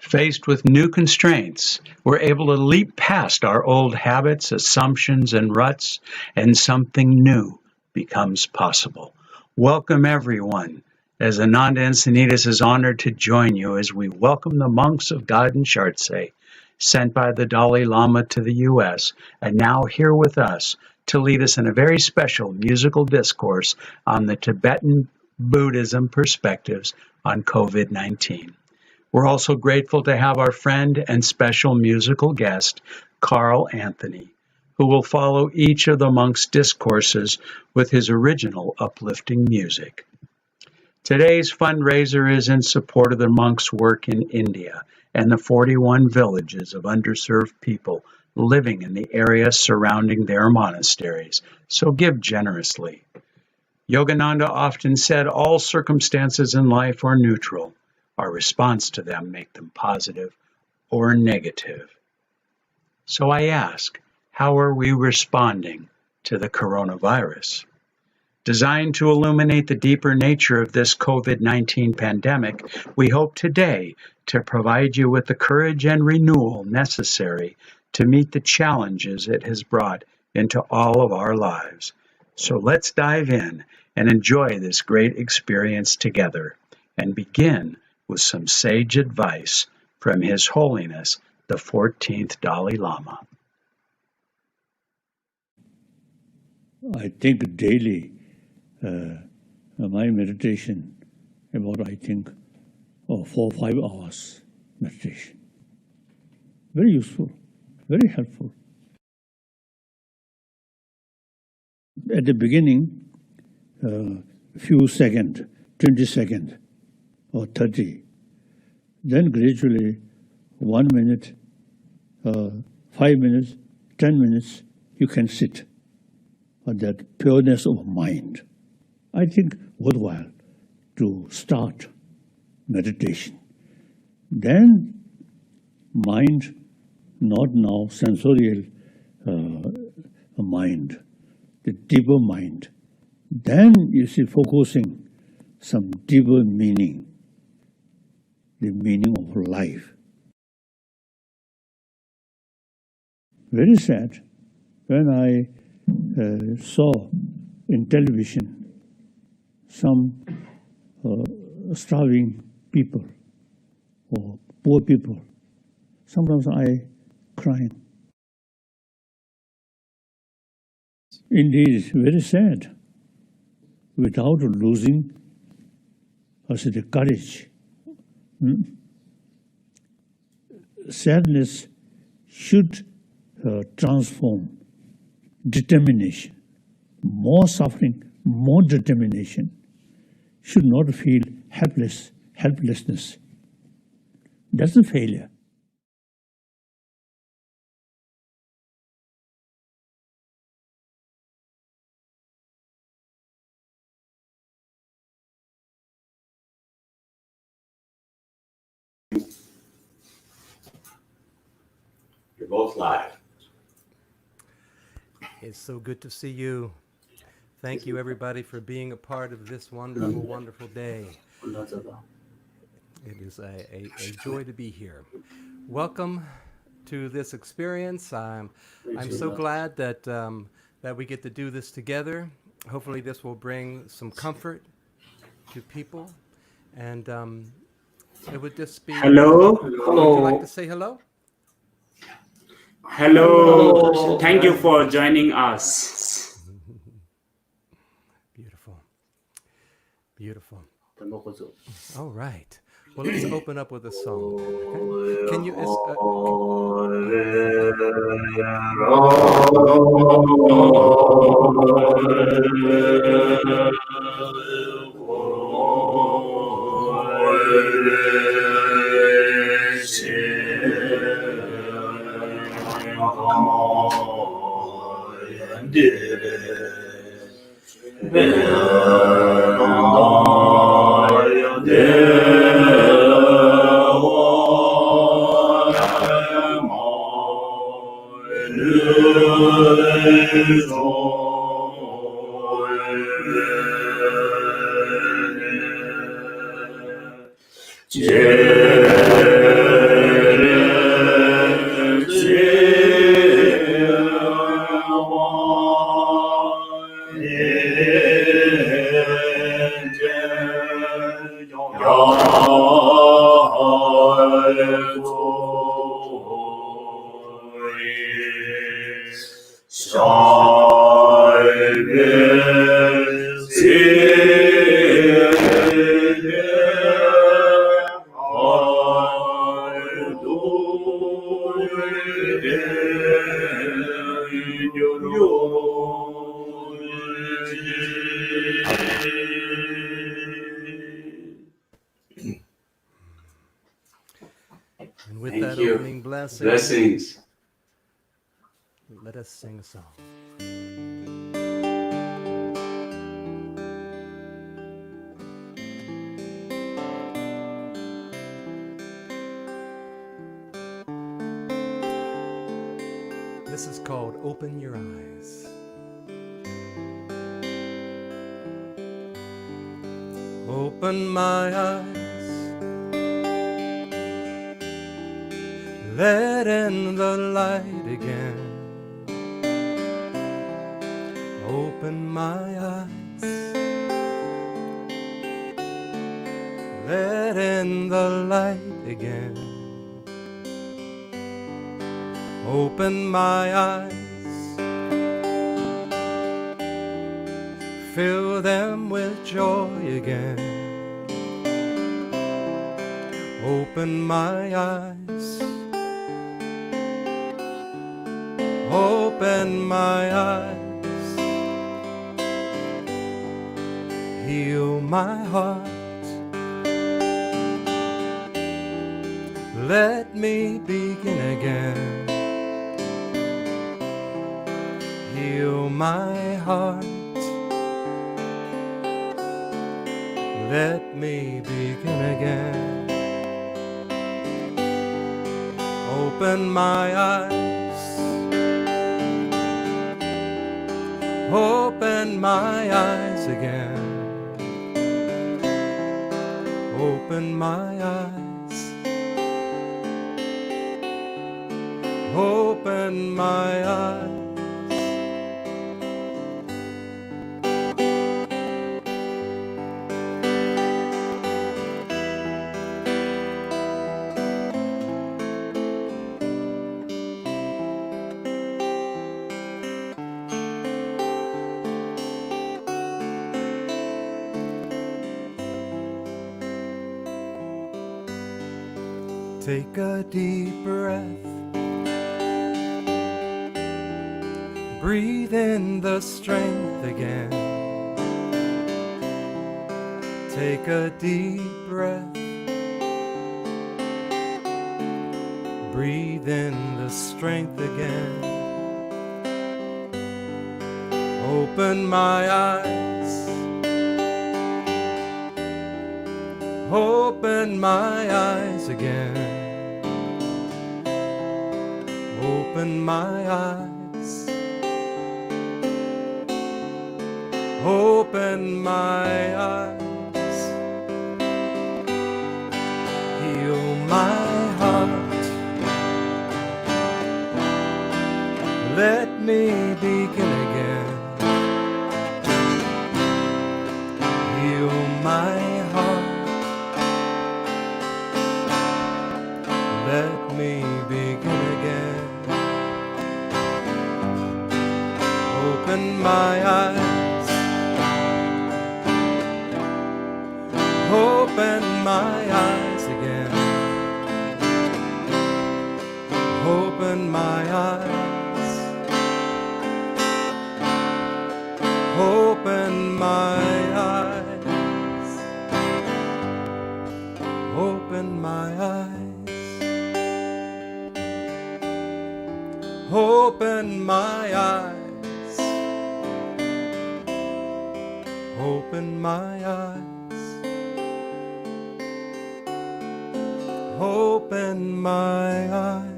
Faced with new constraints, we're able to leap past our old habits, assumptions, and ruts, and something new becomes possible. Welcome, everyone, as Ananda Encinitas is honored to join you as we welcome the monks of Gaden Shartse, sent by the Dalai Lama to the U.S., and now here with us to lead us in a very special musical discourse on the Tibetan Buddhism perspectives on COVID-19. We're also grateful to have our friend and special musical guest, Karl Anthony, who will follow each of the monks' discourses with his original uplifting music. Today's fundraiser is in support of the monks' work in India and the 41 villages of underserved people living in the area surrounding their monasteries, so give generously. Yogananda often said all circumstances in life are neutral. Our response to them make them positive or negative. So I ask, how are we responding to the coronavirus? Designed to illuminate the deeper nature of this COVID-19 pandemic, we hope today to provide you with the courage and renewal necessary to meet the challenges it has brought into all of our lives. So let's dive in and enjoy this great experience together and begin with some sage advice from His Holiness, the 14th Dalai Lama. I think daily, my meditation, about 4 or 5 hours meditation. Very useful, very helpful. At the beginning, a few seconds, 20 seconds, or 30. Then gradually, 1 minute, 5 minutes, 10 minutes, you can sit on that pureness of mind. I think worthwhile to start meditation. Then mind, not now sensorial mind, the deeper mind. Then you see focusing some deeper meaning, the meaning of life. Very sad when I saw in television some starving people or poor people. Sometimes I crying. Indeed, very sad. Without losing, the courage. Sadness should transform determination. More suffering, more determination. Should not feel helplessness. That's a failure. You're both live. It's so good to see you. Thank you, everybody, for being a part of this wonderful, wonderful day. It is a joy to be here. Welcome to this experience. I'm so glad that that we get to do this together. Hopefully, this will bring some comfort to people. And it would just be... Hello. Would you like to say hello? Hello. Thank you for joining us. Beautiful. Beautiful. All right. Well, let's open up with a song. Okay? Can you... And with Thank that you. opening blessing, Blessings. let us sing a song. This is called Open Your Eyes. Open my eyes, let in the light again. Open my eyes, let in the light again. Open my eyes, fill them with joy again. Open my eyes, open my eyes, heal my heart. Let me begin again. Heal my heart. Let me begin again. Open my eyes. Open my eyes again. Open my eyes. Open my eyes. Take a deep breath. Breathe in the strength again. Take a deep breath. Breathe in the strength again. Open my eyes. Open my eyes again. Open my eyes. Open my eyes. Heal my heart. Let me begin again. Heal my heart. Let me begin again. Open my eyes. Open my eyes again. Open my eyes. Open my eyes. Open my eyes. Open my eyes. Open my eyes. Open my eyes.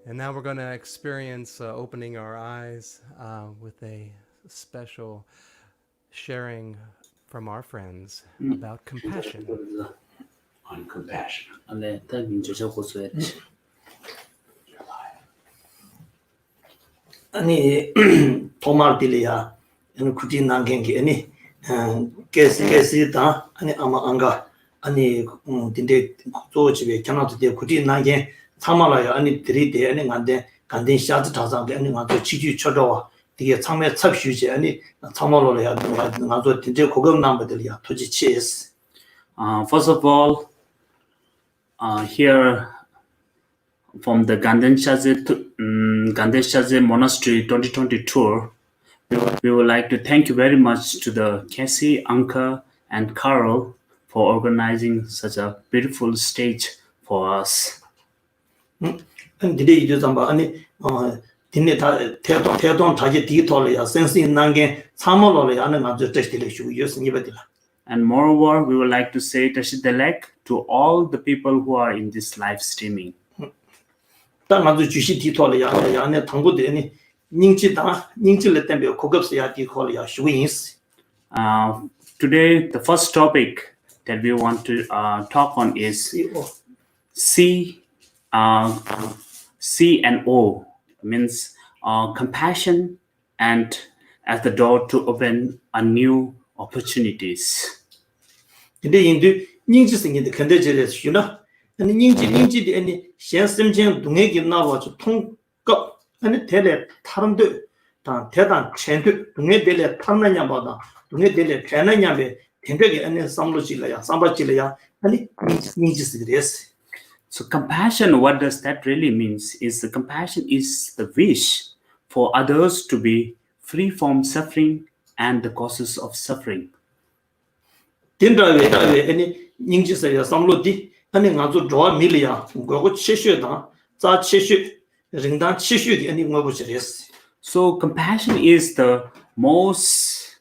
And now we're going to experience opening our eyes with a special sharing from our friends about compassion. On compassion. 네, 딱 민주적 호소해. 아니 토마딜이야 그 굳이 난겐게 아니 게스다 아니 아마 안가 아니 근데 또 집에 캐나다 때 굳이 난게 참말아요 아니 드리대 아니 간데 간데 샤즈 타상게 아니 가서 지지 쳐줘 되게 참매 첩슈지 아니 참말로 해야 되는 가서 진짜 고급 남들이야 도지 치스 First of all, here from the Gandeshaje Monastery 2020 tour, we would like to thank you very much to the Cassie, Anka, and Karl for organizing such a beautiful stage for us. 근데 이제 좀 아니 dinne 태동 타지 디톨이야 센스 난게 참말로 하는 아주 뜻들이 쉬우였으니 버들라. And moreover, we would like to say Tashidalek to all the people who are in this live streaming. 딱 아주 주시 디톨이야 안에 당고되니 닝지를 때문에 고급스야 디톨이야 쉬우인스. Today, the first topic that we want to talk on is C and O, means compassion and as the door to open a new opportunities. 근데 인도 닝지생인데 근데 저래 쉬나 아니 닝지데 아니 현심정 동에게 나와서 통급 아니 대래 타름도 다 대단 첸도 동에 대래 탐나냐보다 동에 대래 배나냐베 된적이 아니 삼로지라야 삼바지라야 아니 닝지스그레스. So compassion, what does that really means? Is the compassion is the wish for others to be free from suffering and the causes of suffering. 된다왜 아니 닝지스야 삼로디 아니 가서 좋아 밀이야 그거 치슈다 자 치슈 링단 치슈디 아니 뭐 보시레스. So compassion is the most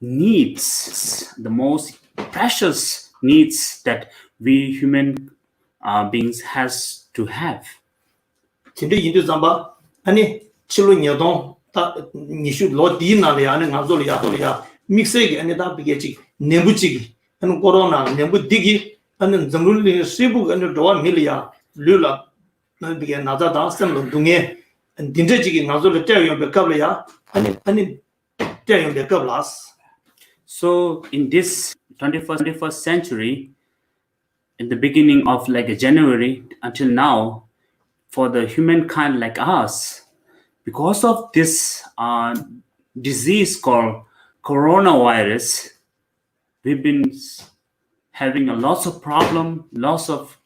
needs, the most precious needs that we human beings has to have. 근데 인도 잠바 아니 칠로녀동 다 니슈 로디나래 아니 가솔이야 믹스에게 아니 다 비게지 내부지기 아니 코로나 내부디기 아니 정룰리 시부 아니 도와 밀이야 룰라 나 비게 나자다 섬 동에 딘저지기 가솔을 떼요 백업이야 아니 떼요 백업라스. So in this 21st century, in the beginning of like January until now, for the humankind like us, because of this disease called coronavirus, we've been having a lots of problem, lots of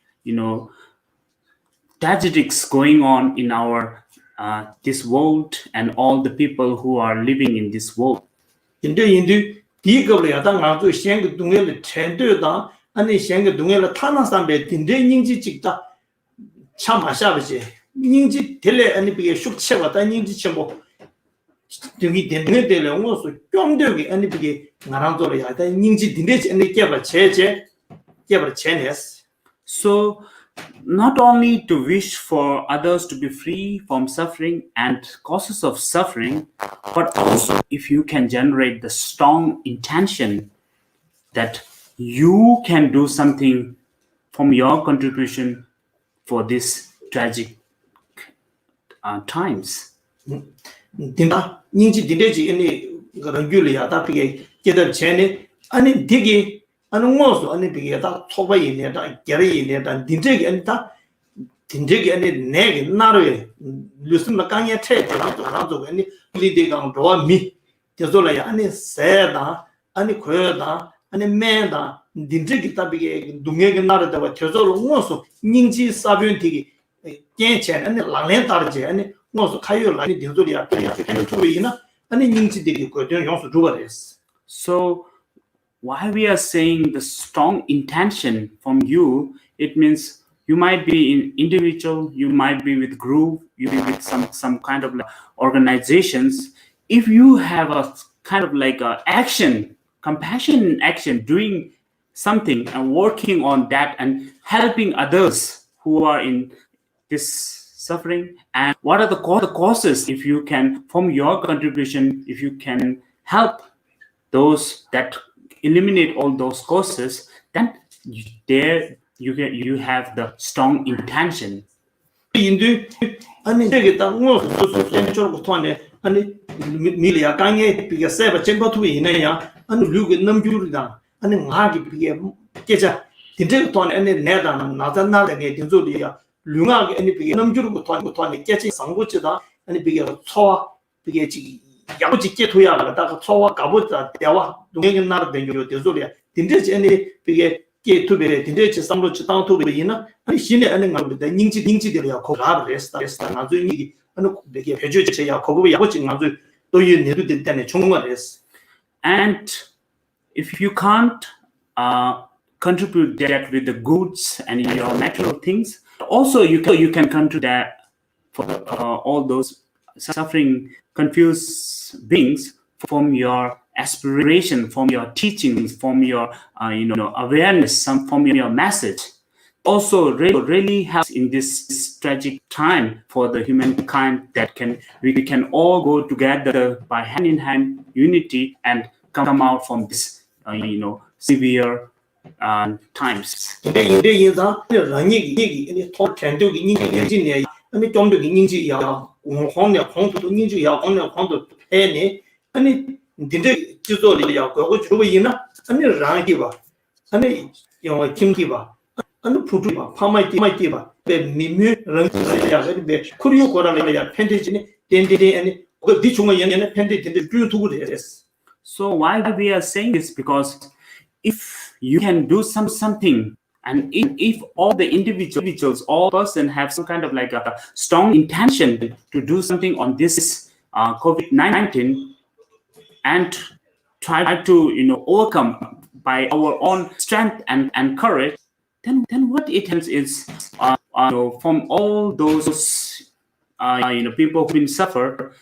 tragedies going on in our this world and all the people who are living in this world. 인도 디거블이야 당 아주 생그 동에를 전도다 아니 생그 동에를 타나산베 딘데 닝지 찍다 참 하샤버지 닝지 델레 아니 비게 슉체가 닝지 첨보 등이 딘데 델레 온고서 뿅되게 아니 비게 나랑도로야 다 닝지 딘데 아니 깨버 제네스. So not only to wish for others to be free from suffering and causes of suffering, but also if you can generate the strong intention that you can do something from your contribution for these tragic times. 딘다 닝지 딘데지 아니 그런 귤이야 다 비게 깨들 제네 아니 되게 아니 뭐서 아니 비게 다 초바이네 다 게리네 다 딘데기 아니 다 딘데기 아니 내게 나르에 루스나 강에 태라도 아니 리데가 도와 미 저절이야 아니 세다 아니 고여다 아니 매다 딘데기 다 비게 동에게 나르다 저절로 뭐서 닝지 사변티기 깨체 아니 랑렌 따르지 아니 뭐서 가요 아니 딘소리야 아니 소리나 아니 닝지들이 거든 용수 주거레스. So why we are saying the strong intention from you, it means you might be in individual, you might be with group, you be with some kind of like organizations. If you have a kind of like a action, compassion action, doing something and working on that and helping others who are in this suffering, and what are the causes, if you can from your contribution, if you can help those that eliminate all those causes, then there you have the strong intention. 인도 아니 저기 딱 뭐서 센처로 토네 아니 밀이야 강에 비게 세바 쟁바투 이내야 아니 류게 넘주르다 아니 나기 비게 깨자 딘데 토네 아니 내다 나잔나게 딘조리야 류가게 아니 비게 넘주르고 토네 깨지 상고치다 아니 비게 초와 비게 지 야부지 깨토야 다가 초와 가보다 대와 동행은 나를 된요 딘조리야 딘데 아니 비게 깨토베 딘데 상로치 땅토베 이나 아니 신의 아는 가보다 닝지들이야 고가를 레스타 나중에 아니 되게 해주셔야 거기 야부지 나중 또 얘네도 된다네 중간에서 And if you can't contribute that with the goods and your material things, also you can contribute that for all those suffering, confused beings from your aspiration, from your teachings, from your awareness, from your message. Also really helps in this tragic time for the humankind that we can all go together by hand in hand unity and come out from this severe times. 근데 인자 랑이 아니 토 텐도기 닝지네 아니 좀도기 닝지야 홍내 홍도 닝지야 홍도 해네 아니 근데 지도리야 그거 주고 있나 아니 랑이 봐 아니 영어 김기 봐 아니 푸주 봐 파마이티 봐 미미 랑이야 근데 코리오 거라면 팬데지니 덴데데 아니 그 뒤중에 얘네 팬데데 두고 됐어. So why we are saying this? Because if you can do something, and if all the individuals, all person have some kind of like a strong intention to do something on this COVID-19 and try to overcome by our own strength and courage, then what it helps is from all those people who've been suffer.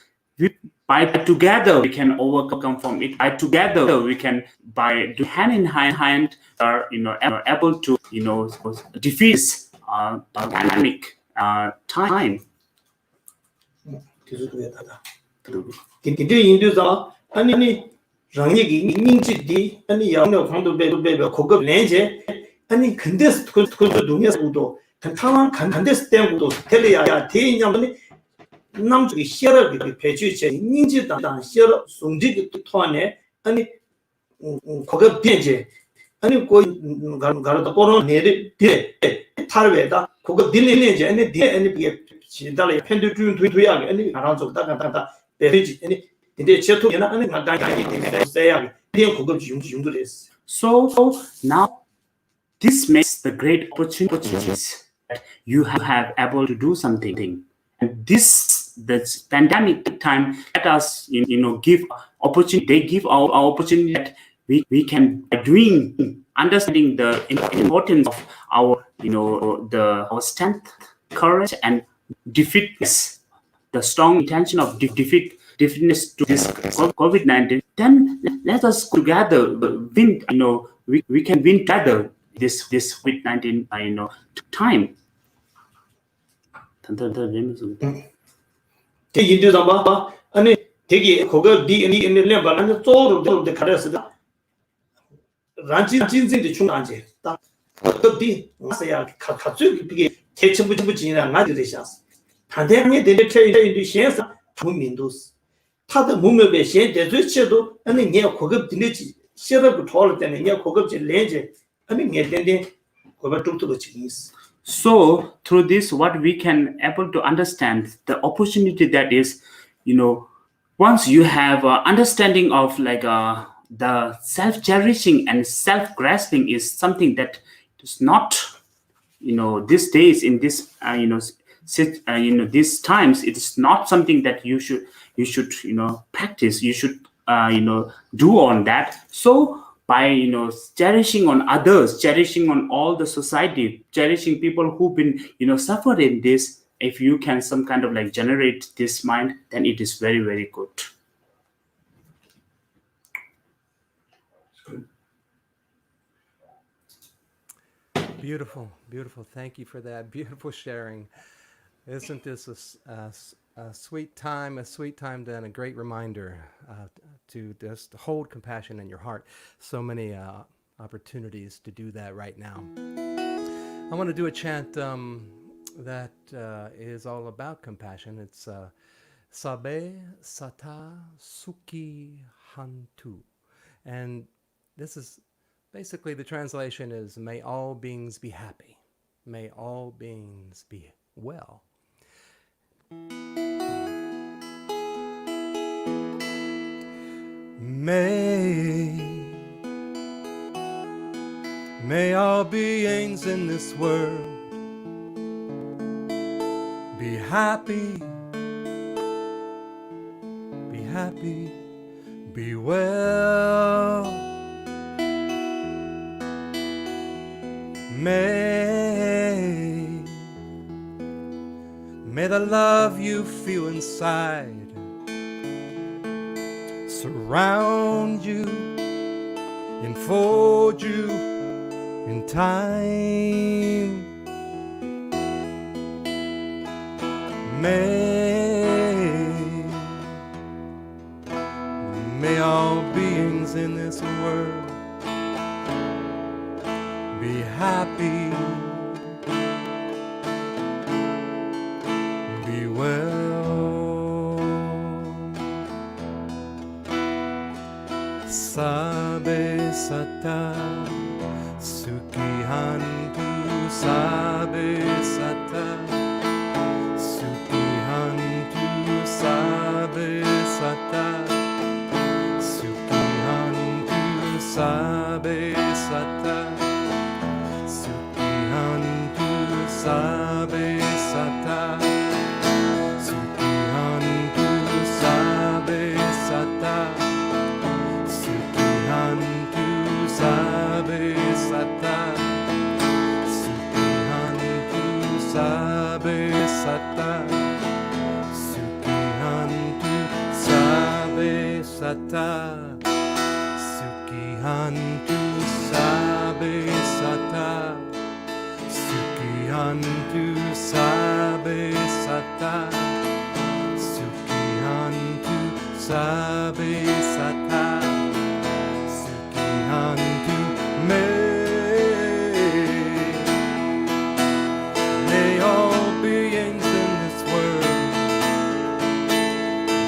By together we can overcome from it. By together we can, by do hand in hand, are able to defeat this dynamic time. 근데 인도자 아니 랑이기 닝지디 아니 양력 방도 배배 고급 렌제 아니 근데 그것도 동에서도 탄탄한 간데스 때문도 텔레야 대인양이 남쪽이 시어를 배주체 닝지다 시어 송지기 토안에 아니 고급 변제 아니 가르다 보는 내리 뒤에 탈외다 고급 딜리는지 아니 뒤에 아니 비게 진달에 팬들 두야게 아니 가라서 다다다 배지 아니 근데 제토에나 아니 나가게 되면 써야 돼 고급 용도 됐어. So now this makes the great opportunities that you have able to do something. And this pandemic time let us give opportunity. They give our opportunity that we can, by doing, understanding the importance of our our strength, courage, and defeat the strong intention of defeatness to this COVID-19. Then let us together win. We can win together this COVID-19 time. 인도자 봐 아니 되게 그거 니네 말하는 쪼르도 가려서다 란지 진진의 중간지 딱 어디 와서야 가지고 이게 대체부지나 나들이셨어 반대에 대대체의 시에서 국민도스 타의 몸에 시에 대체도 아니 내 고급 din내지 시럽을 돌을 때는 내 고급지 렌즈 아니 내 된데 고급 쪽도 지니스. So through this, what we can able to understand the opportunity that is, once you have understanding of like the self-cherishing and self-grasping is something that is not, these days in this, these times, it is not something that you should practice. You should, do on that. So by cherishing on others, cherishing on all the society, cherishing people who've been suffering this, if you can some kind of like generate this mind, then it is very, very good. Beautiful. Thank you for that beautiful sharing. Isn't this a sweet time and a great reminder to just hold compassion in your heart. So many opportunities to do that right now. I want to do a chant that is all about compassion. It's Sabe Sata Sukhi Hantu. And this is basically, the translation is, may all beings be happy. May all beings be well. May all beings in this world be happy, be well. May the love you feel inside surround you, enfold you in time. May all beings in this world be happy, be well. Sabe Sata Sukhi Hantu, Sabe Sata Sukhi Hantu, Sabe Sata Sukhi Hantu, Sabe Sata Sukhi Hantu, Sabe Sata Sukhi Hantu, Sabe Sata Sukhi Hantu, Sabe Sata Sukhi Hantu, Sabe Sata Sukhi Hantu, Sabe Sata Sukhi Hantu, Sabe Sata Sukhi Hantu, Sabe Sata Sukhi Hantu, Sabe Sata Sukhi Hantu. May all beings in this world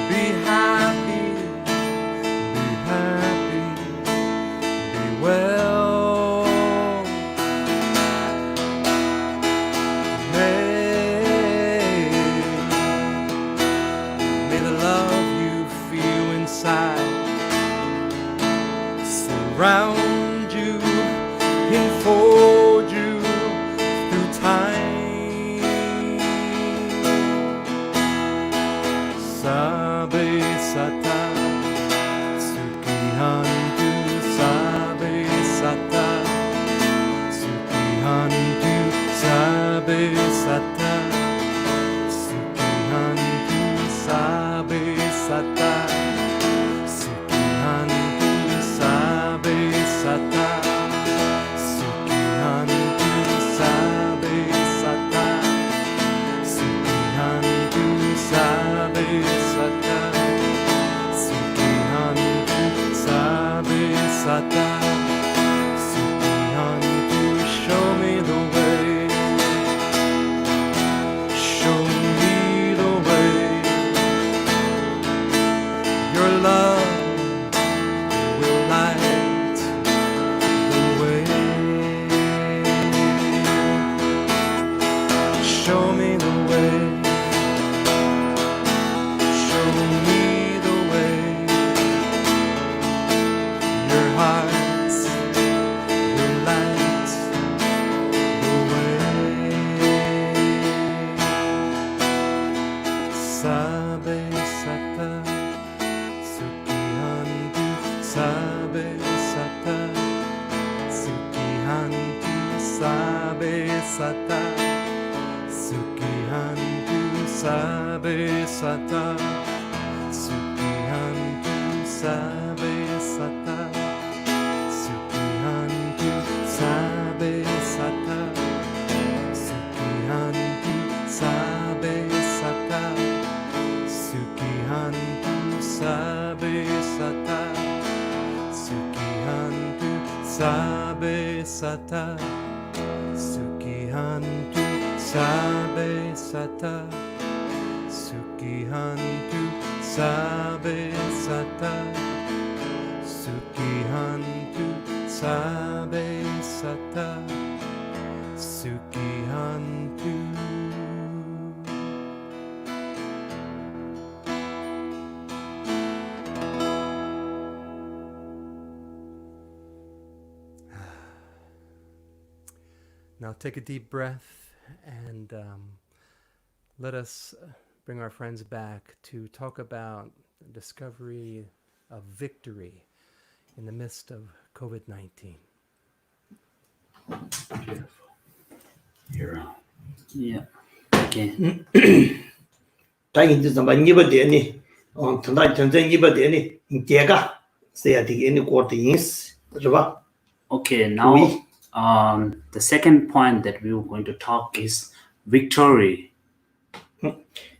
be happy, be well. May the love you feel inside surround you, enfold you through time. Sabe Sata Sukhi Hantu, Sabe Sata Sukhi Hantu, Sabe Sata Sukhi Hantu, Sabe Sata Sukhi Hantu, Sabe Sata Sukhi Hantu, Sabe Sata Sukhi Hantu, Sabe Sata Sukhi Hantu, Sabe Sata Sukhi Hantu. Show me the way, show me the way. Your love will light the way. Show me the way, show me the way. Your hearts will light the way. Sabe Sata Sukhi Hantu, Sabe Sata Sukhi Hantu, Sabe Sata Sukhi Hantu, Sabe Sata Sukhi Hantu, Sabe Sata Sukhi Hantu, Sabe Sata Sukhi Hantu, Sabe Sata Sukhi Hantu, Sabe Sata Sukhi Hantu, Sabe Sata Sukhi Hantu, sabe sata, sukihantu sabe sata, sukihantu sabe sata, sukihantu. Now take a deep breath and let us bring our friends back to talk about the discovery of victory in the midst of COVID-19. Beautiful. Here. Yeah. Okay. 다행히 좀 많이 입어대니 전다 전전 입어대니 개가 써야 되겠니 고르인스 그죠? Okay, now the second point that we were going to talk is victory.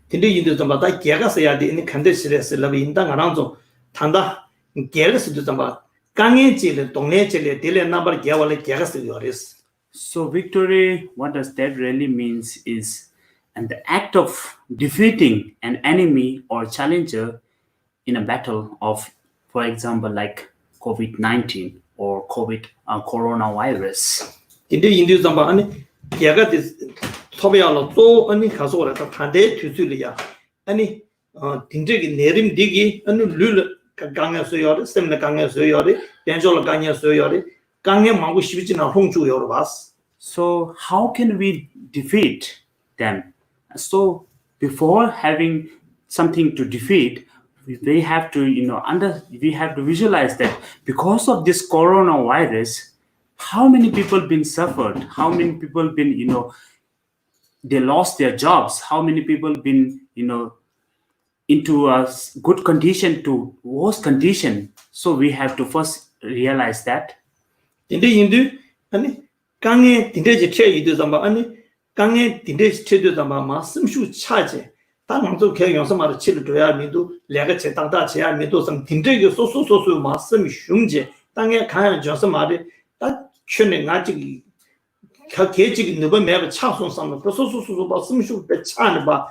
근데 인도 좀 받아 개가 써야 되니 컨디션에서 인당 알아서 탄다 개가 쓰도 좀 봐. 강해질 동네질 딜레 넘버 개월에 개가 쓰요리스. So victory, what does that really means is and the act of defeating an enemy or challenger in a battle of, for example, like COVID-19 or coronavirus. 근데 인도 좀 봐. 아니 개가 소비하러 또 아니 가서 왔다 반대 뒤줄이야. 아니 딘적이 내림 되기 아니 룰 강해서요. 세미나 강해서요. 변조를 강해서요. 강해 망고 싶지나 홍주요 봤어. So how can we defeat them? So before having something to defeat, we have to, we have to visualize that because of this coronavirus, how many people been suffered? How many people been, they lost their jobs? How many people been, into a good condition to worse condition? So we have to first realize that. 근데 인도 아니 강에 딘데지 체이도 좀 봐. 아니 강에 딘데지 체도 좀 봐. 말씀수 차제. 당도 개용서 말을 치를 줘야 민도 내가 제당다 제야 민도 좀 딘데게 소소소소 말씀이 흉제. 땅에 강에 줘서 말이 딱 춘에 아직 개지기 너번 매번 차송상도 소소소소 말씀수 배 차는 봐.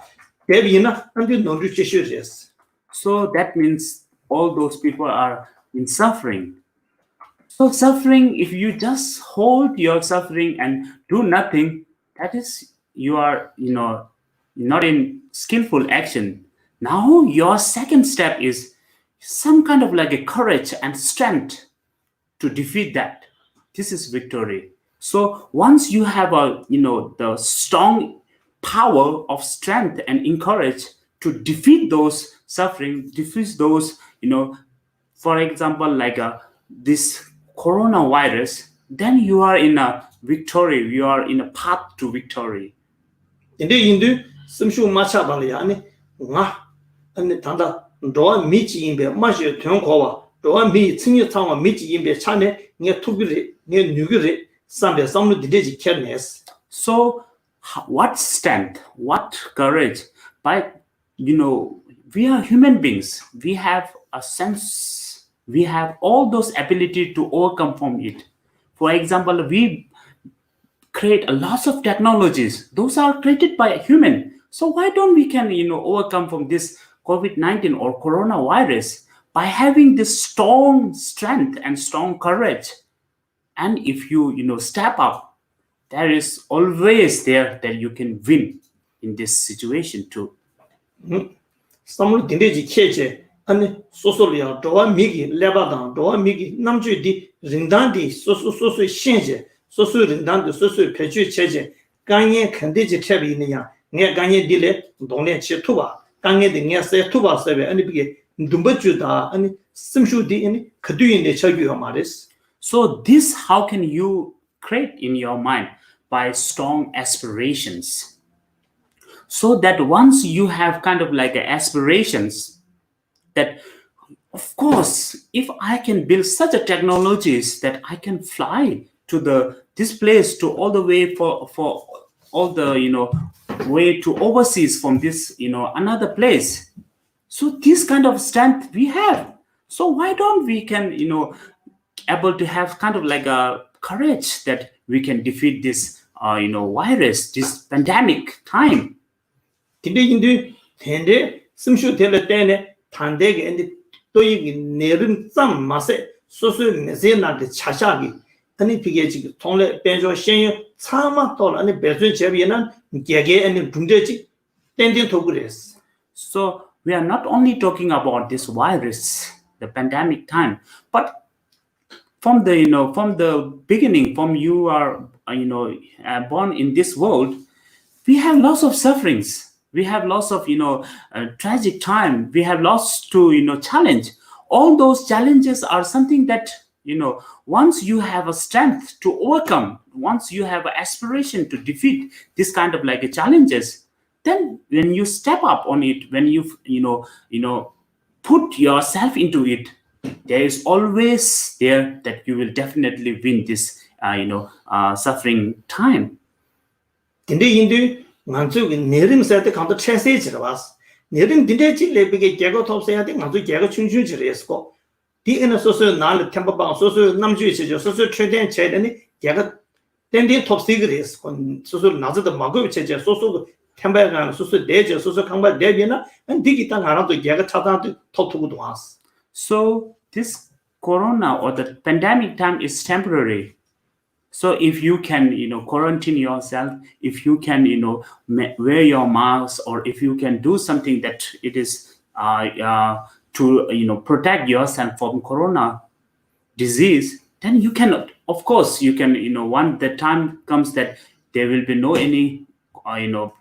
대비나 안돼 논주 제시했어. So that means all those people are in suffering. So suffering, if you just hold your suffering and do nothing, that is, you are, not in skillful action. Now your second step is some kind of like a courage and strength to defeat that. This is victory. So once you have the strong power of strength and encourage to defeat those suffering, defeat those, for example, like this coronavirus, then you are in a victory. You are in a path to victory. 근데 인도 숨쉬고 마차발이야. 아니 아니 단다 로 미지인베 마시 통과와 로 미 친이 상와 미지인베 차네 네 투비리 네 뉴기리 삼베 삼루 디데지 캐네스. So what strength, what courage? By we are human beings. We have a sense. We have all those ability to overcome from it. For example, we create a lot of technologies. Those are created by a human. So why don't we can overcome from this COVID-19 or coronavirus by having this strong strength and strong courage? And if you step up, there is always there that you can win in this situation too. 삼루 딘데지 캐제. 아니 소소리아 도와 미기 레바당 도와 미기 남주디 린단디 소소소소 신제 소소 린단디 소소 배주 체제 강에 컨디지 탭이냐 내 강에 딜레 동네 치투바 강에 등에 세 투바 세베 아니 비게 dumbajuda 아니 심슈디 아니 그두인데 저기요 말이스. So this how can you create in your mind? By strong aspirations. So that once you have kind of like aspirations, that of course if I can build such a technologies that I can fly to this place to all the way for all the way to overseas from this another place. So this kind of strength we have. So why don't we can able to have kind of like a courage that we can defeat this virus, this pandemic time. 근데 인도 텐데 심슈 텔레 때네 탄데게 인데 또이 내름 쌈 마세 소소 메세나데 차샤기 아니 비게 지금 통례 변조 신유 차마 또 아니 배준 제비는 개개 아니 분대지 땡땡 도그레스. So we are not only talking about this virus, the pandemic time, but from the beginning, from you are born in this world, we have lots of sufferings. We have lots of tragic time. We have lots to challenge. All those challenges are something that once you have a strength to overcome, once you have an aspiration to defeat this kind of like challenges, then when you step up on it, when you put yourself into it, there is always there that you will definitely win this suffering time. 근데 인도 만족이 내림 세트 감도 체세지로 왔어. 내림 딘데지 레비게 개고 톱세야 돼. 만족 개고 춘춘지레스고. 디에는 소소 나를 템바방 소소 남주이죠. 소소 최대한 제대니 개가 땡땡 톱세그레스. 소소 나즈도 막고 체제 소소 템바가 소소 내제 소소 강바 내비나 디기 땅 알아도 개가 차다도 톱투고도 왔어. So this corona or the pandemic time is temporary. So if you can, quarantine yourself, if you can, wear your mask, or if you can do something that it is to, protect yourself from corona disease, then you can, of course, you can, when the time comes that there will be no any,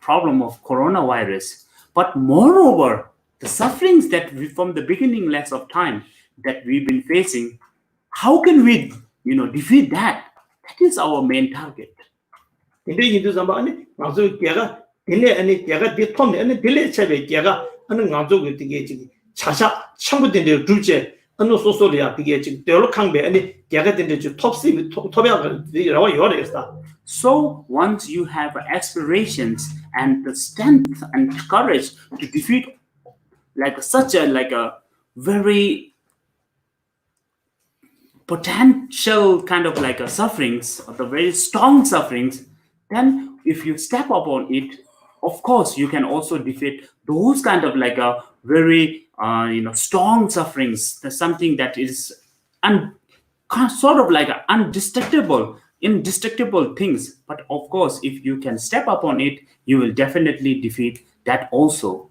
problem of coronavirus. But moreover, the sufferings that we, from the beginning of time that we've been facing, how can we, defeat that? That is our main target. 근데 인도 잠바니 맞아 개가 딜레 아니 개가 디톰네 아니 딜레 체베 개가 하는 가족이 되게 지금 차샤 참부된데 둘째 어느 소소리야 비게 지금 데올캉베 아니 개가 된데 지 톱시 톱이라고 요래서. So once you have aspirations and the strength and courage to defeat like such a very potential kind of like sufferings, or the very strong sufferings, then if you step up on it, of course you can also defeat those kind of like a very strong sufferings. There's something that is sort of like indestructible things. But of course, if you can step up on it, you will definitely defeat that also.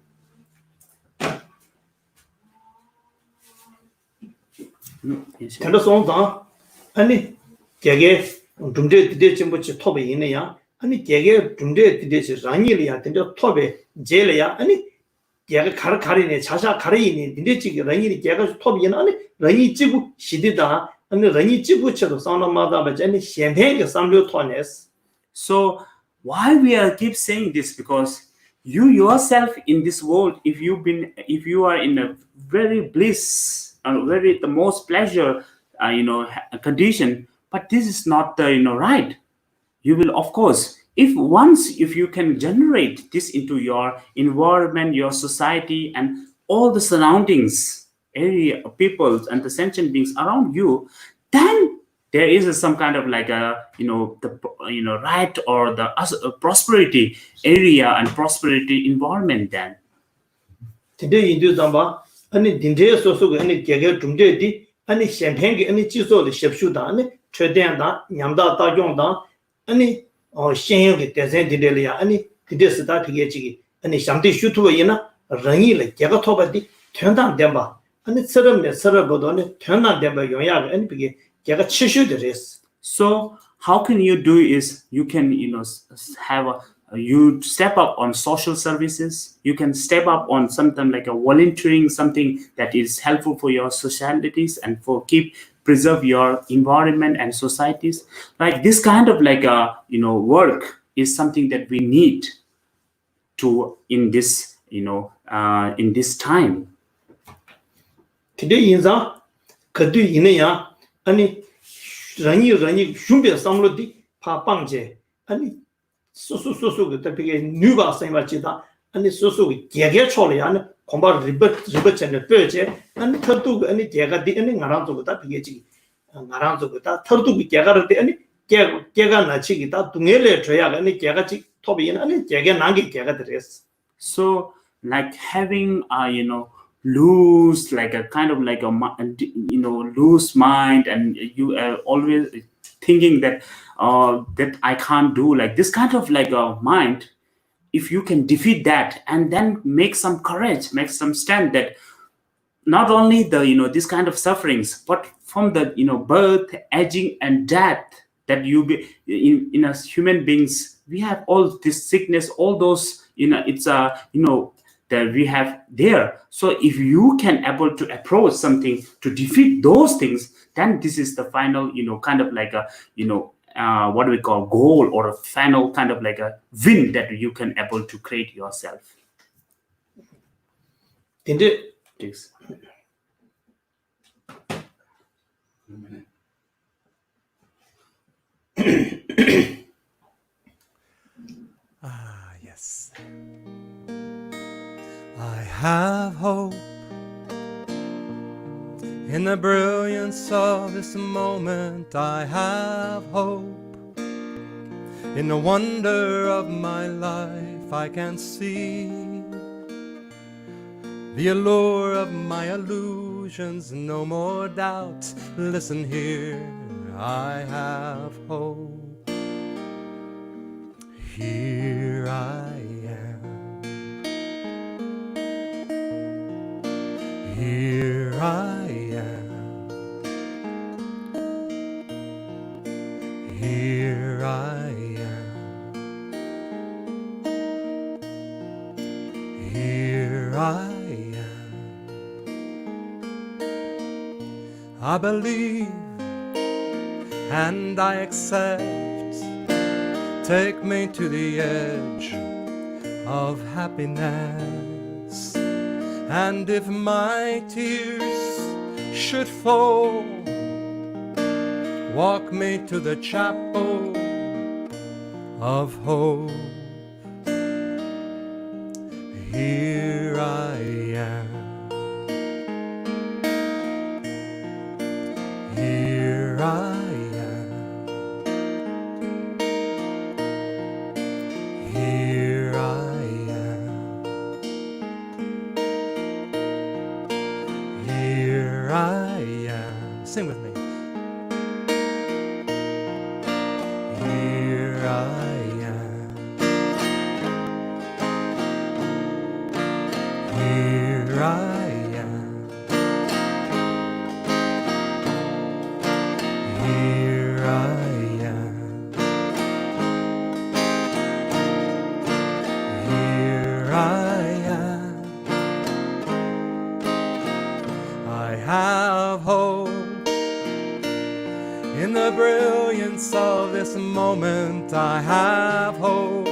근데 송다 아니 개개 dumde dide chimbochi tobe yineya ani gege dumde dide chi rangiliya dinde tobe jeleya ani gege karine chacha karine dinde chi rangili gege tobe yina ani rangi chibu shidida ani rangi chibu chero sanamada ba ani champagne samlyo tones. So why we are keep saying this, because you yourself in this world, if you are in a very bliss and the most pleasure condition, but this is not right. You will, of course, if you can generate this into your environment, your society, and all the surroundings, area, people, and the sentient beings around you, then there is some kind of like right or the prosperity area and prosperity environment then. Today in Damba, ani dinde soso ani gege dumde di ani champagne ani jiso le shepshu da ani chöden da nyamda da yong da ani shen ge design dinde le ya ani dinde sta phige ji ani shamde shutu yina rangi le gege thoba di tyendan demba ani serum ne serabo do ne tyendan demba yong ya ani phige gege chishu de res. So how can you do is you can you step up on social services. You can step up on something like a volunteering, something that is helpful for your societies and for preserve your environment and societies. Like this kind of like work is something that we need to in this in this time. Today inza kadu ineya ani rangi shumbe samlodi pa pangje ani 소소 그때 뉴바 생활지다 아니 소소 개개 초래 아니 공부 리버전에 뼈제 아니 터도 아니 개가 되는 나랑도 다 비게지 나랑도 다 터도 개가를 때 아니 개가 나치기 다 둥엘에 줘야 아니 개가 지 토비는 아니 개가 난게 개가 들었어. So like having loose, like a kind of like loose mind, and you are always thinking that that I can't do, like this kind of like a mind. If you can defeat that and then make some courage, make some stand, that not only the this kind of sufferings, but from the birth, aging, and death, that you be in as human beings, we have all this sickness, all those it's that we have there. So if you can able to approach something to defeat those things, then this is the final kind of like a what do we call goal, or a final kind of like a win that you can able to create yourself. Indeed. Yes. Yes. I have hope in the brilliance of this moment. I have hope in the wonder of my life. I can see the allure of my illusions, no more doubt. Listen here, I have hope. Here I am. Here I am. Here I am. Here I am. I believe and I accept. Take me to the edge of happiness. And if my tears should fall, walk me to the chapel of hope. Here I am. Here I am. Here I am. Here I am. Sing with me. Here I am. Here I am. Here I am. Here I am. I have hope in the brilliance of this moment. I have hope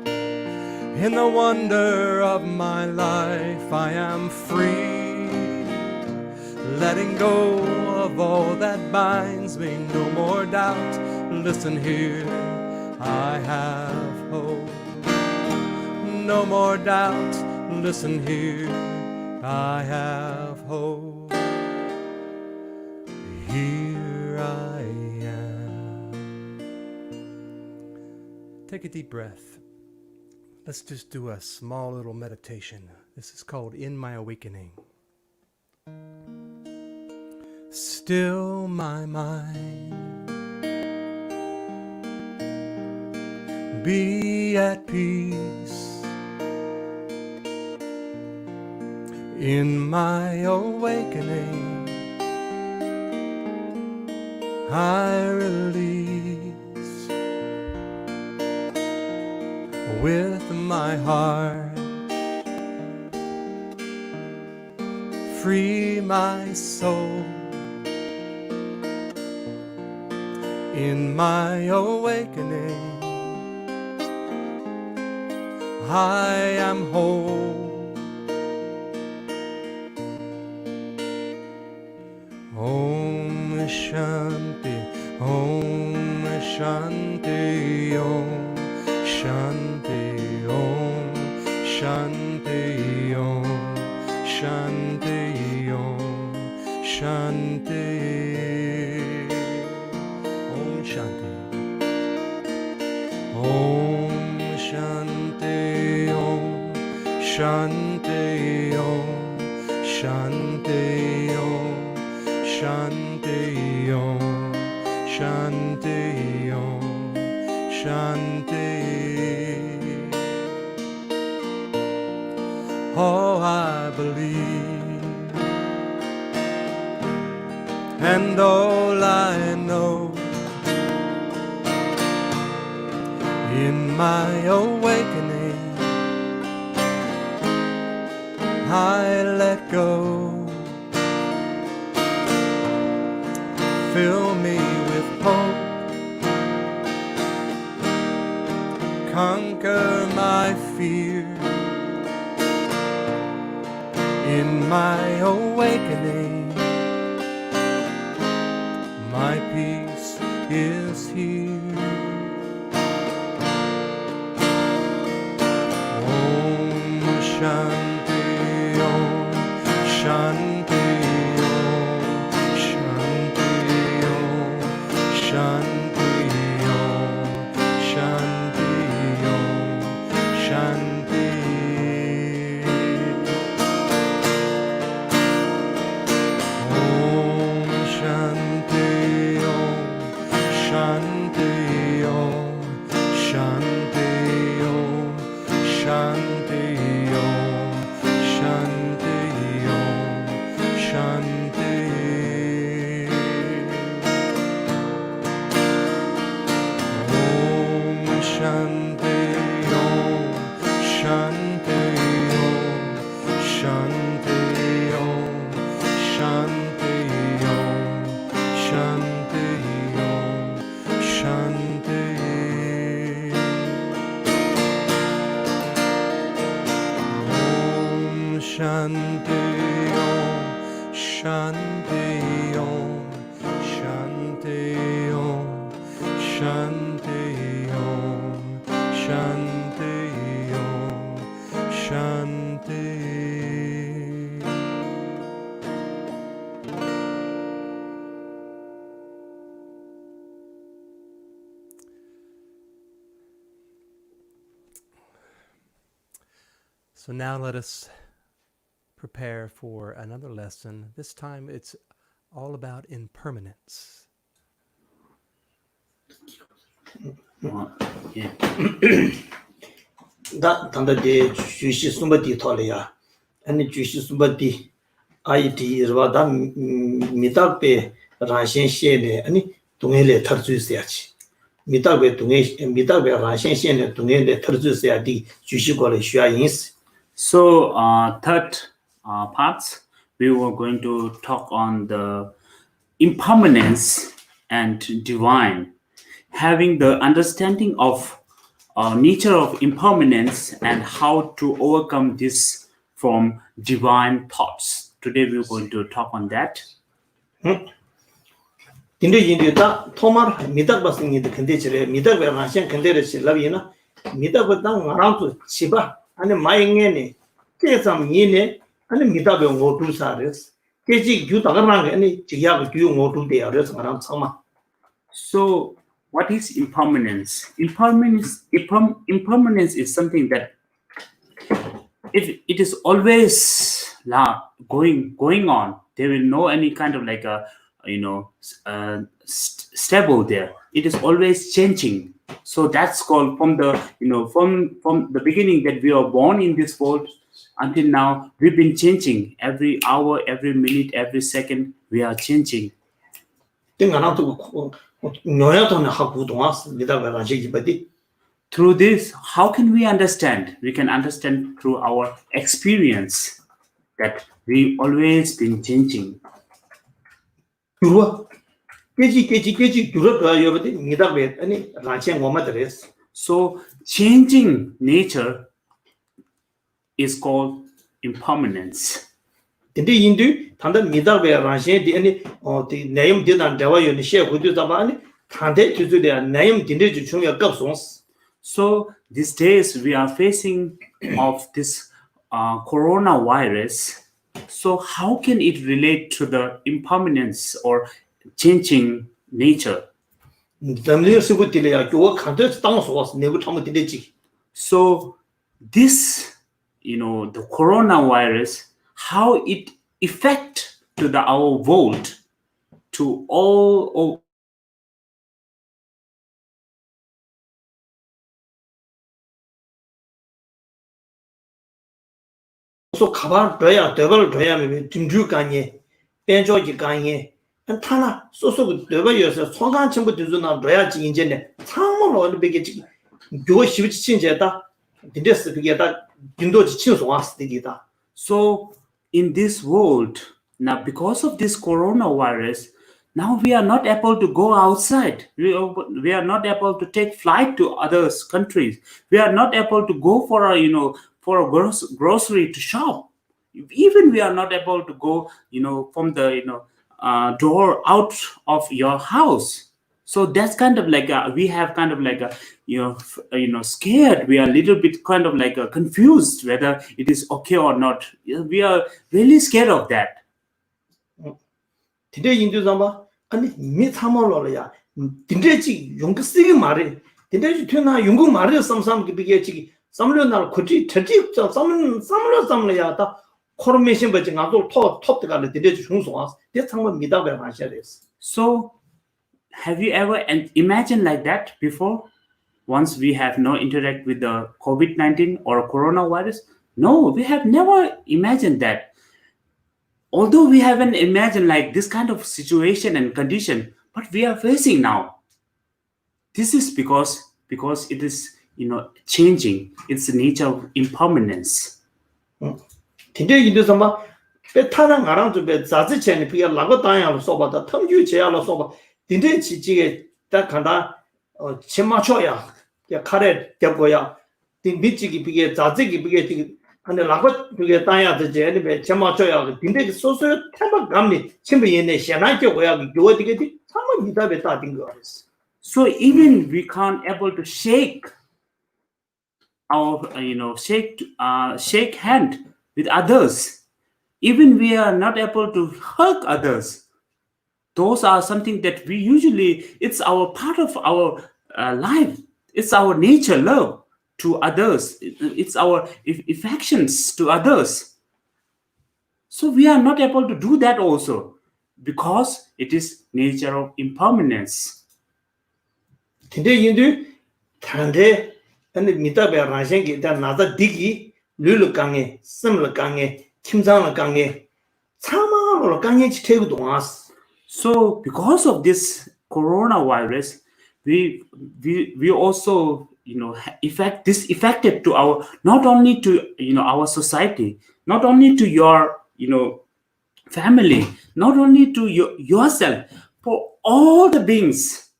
in the wonder of my life. I am free, letting go of all that binds me. No more doubt. Listen here, I have hope. No more doubt. Listen here, I have hope. Here I am. Take a deep breath. Let's just do a small little meditation. This is called In My Awakening. Still my mind, be at peace. In my awakening, I release with my heart, free my soul. In my awakening, I am whole. Om Shanti, Om Shanti, Om Shanti, Om Shanti, Om Shanti, Om Shanti, Om Shanti. Shanti Om, Shanti Om, Shanti Om, Shanti Om, Shanti. Oh, I believe, and all I know, in my awakening, I let go. Fill me with hope, conquer my fear. In my awakening, my peace is here. Om Shanti Om, Shanti Om, Shanti Om, Shanti Om, Shanti Om, Shanti. Om Shanti Om, Shanti Om, Shanti Om, Shanti Om, Shanti Om, Shanti. Om Shanti Om, Shanti Om, Shanti Om, Shanti Om, Shanti Om, Shanti. Om Shanti Om, Shanti Om, Shanti Om, Shanti Om, Shanti Om, Shanti. So now let us prepare for another lesson. This time it's all about impermanence. Yeah. 다 단다데 주시 숨바디 털이야. 아니 주시 숨바디 아이디 이르바다 미탁베 라신시에네 아니 동해레 털주스야지. 미탁베 라신시에네 동해레 털주스야디 주시고를 쉬야인스. So, third parts, we were going to talk on the impermanence and divine, having the understanding of nature of impermanence and how to overcome this from divine thoughts. Today, we're going to talk on that. 인도인도다 토마르 미탁바스니데 컨데치레 미탁베 라신 컨데르시 라비나 미탁바당 나랑도 치바 아니 마잉에네 계산 이네 아니 미다베 오투사레스 계지 규다가랑 아니 지야가 규 오투데야레스 마람 참마. So, what is impermanence? Impermanence is something that it is always going on. There will no any kind of like a stable there. It is always changing. So that's called from the from the beginning that we are born in this world until now, we've been changing every hour, every minute, every second. We are changing. Through this, how can we understand? We can understand through our experience that we always been changing. So changing nature is called impermanence. So these days we are facing of this coronavirus. So how can it relate to the impermanence or changing nature? So this the coronavirus, how it affect to our world, to all so kabar doya double doya me dimju ganye benjo ji ganye and tana so doba yosa songan chimbu duzu na doya ji inje ne changmo lo be ge ji go shibi chi chinje da dindes be ge da dindo ji chin so as de da. So in this world now, because of this coronavirus, now we are not able to go outside. We are not able to take flight to other countries. We are not able to go for a grocery to shop. Even we are not able to go from the door out of your house. So that's kind of like we have kind of like scared. We are a little bit kind of like confused whether it is okay or not. We are really scared of that. Today in Zamba, and me Tamoloya, Dindechi, Yung Sigi Mari, Dindechi Tuna, Yungu Mari, some Bigeti, some Luna Kuti, Tati, some Layata, Coronation, but in other top the Gala, Dindechi was, that's how Midabe is. So, have you ever imagined like that before? Once we have no interact with the COVID-19 or coronavirus? No, we have never imagined that. Although we haven't imagined like this kind of situation and condition, but we are facing now. This is because it is changing. It's the nature of impermanence. Today in the summer, Betanang around to bed, Zazi be a lago dial soba, the Tongu Chialo soba, Dinde Chichi, that Kanda, Chimachoya, ya Kare, Yagoya, the Michi be a Zaziki be and the Lagot to get Taya the Jenny, Chimachoya, Dinde so Tama Gamni, Chimby in the Shanaki, where we do it, someone without a starting girls. So even we can't able to shake our shake hand with others. Even we are not able to hug others. Those are something that we usually, it's our part of our life. It's our nature, love to others. It's our affections to others. So we are not able to do that also because it is nature of impermanence. Today you do, Tande, and the Mitabe Ranshangi, that another diggy, Lulu Gange, similar Gange, Kimzana Gange, Sama or Gange take to us. So because of this coronavirus, we also affected to our, not only to our society, not only to your family, not only to yourself, for all the beings.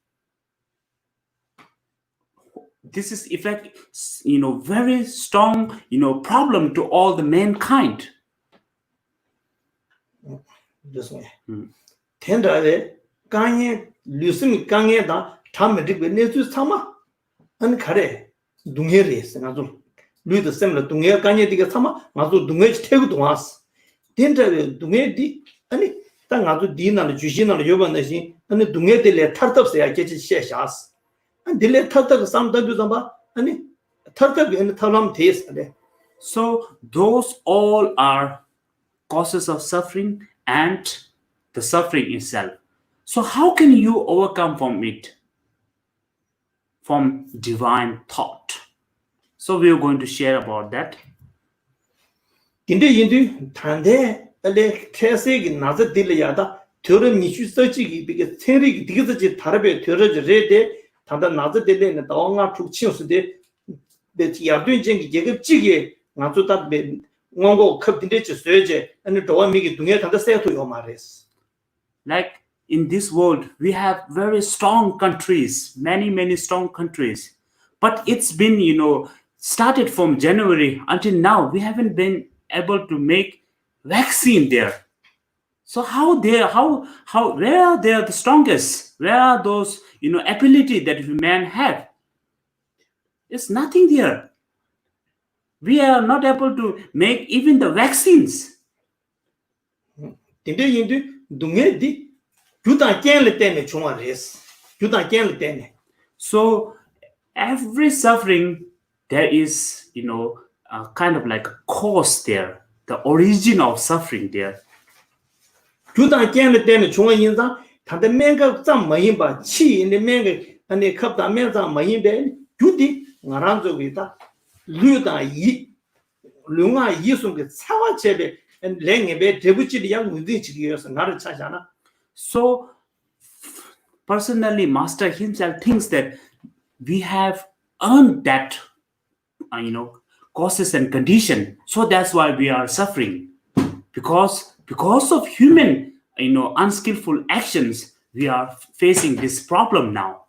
This is effect, very strong, problem to all the mankind. This way. Tenda Kanye, Lucim Kanye da, Tamatic with Netus Tama, and Kare, Dungeris, and Azul. Do the similar Dunga Kanye Diga Tama, Mazu Dungage take to us. Tenda Dungedi, and it Tangazu Dina, Jujina, Yoban, and the Dungeti let Tartup say I get it shares. And they let Tartup some Daguzamba, and it Tartup and Talam taste. So those all are causes of suffering and the suffering itself. So how can you overcome from it? From divine thought. So we are going to share about that. Kinde yindu tande ale kese naza dilyada töre nishu sachi because theory digaji tarabe töre rede tanda naza dile na dawanga chukchius de yardun jeng yegep jige ngazu ta be ngongo khap dinde chi soje and dawa mi gi dunya tanda se to yo mares. Like in this world, we have very strong countries, many strong countries. But it's been, started from January until now, we haven't been able to make vaccine there. So where are they the strongest? Where are those, ability that man have? It's nothing there. We are not able to make even the vaccines. Tinde yindu dunge di juda kenle tene chuma res. Juda kenle tene. So every suffering there is kind of like a cause there, the origin of suffering there. 주다 견을 때는 중앙 인상 다들 맨가 좀 많이봐 치 있는 맨가 아니 컵다 맨자 많이데 주디 나란족이다 류다 이 룡아 이송게 차와 제베 랭에베 대부치리 양 문제지기여서 나를 찾잖아. So personally, Master himself thinks that we have earned that, causes and condition. So that's why we are suffering. Because of human, unskillful actions, we are facing this problem now.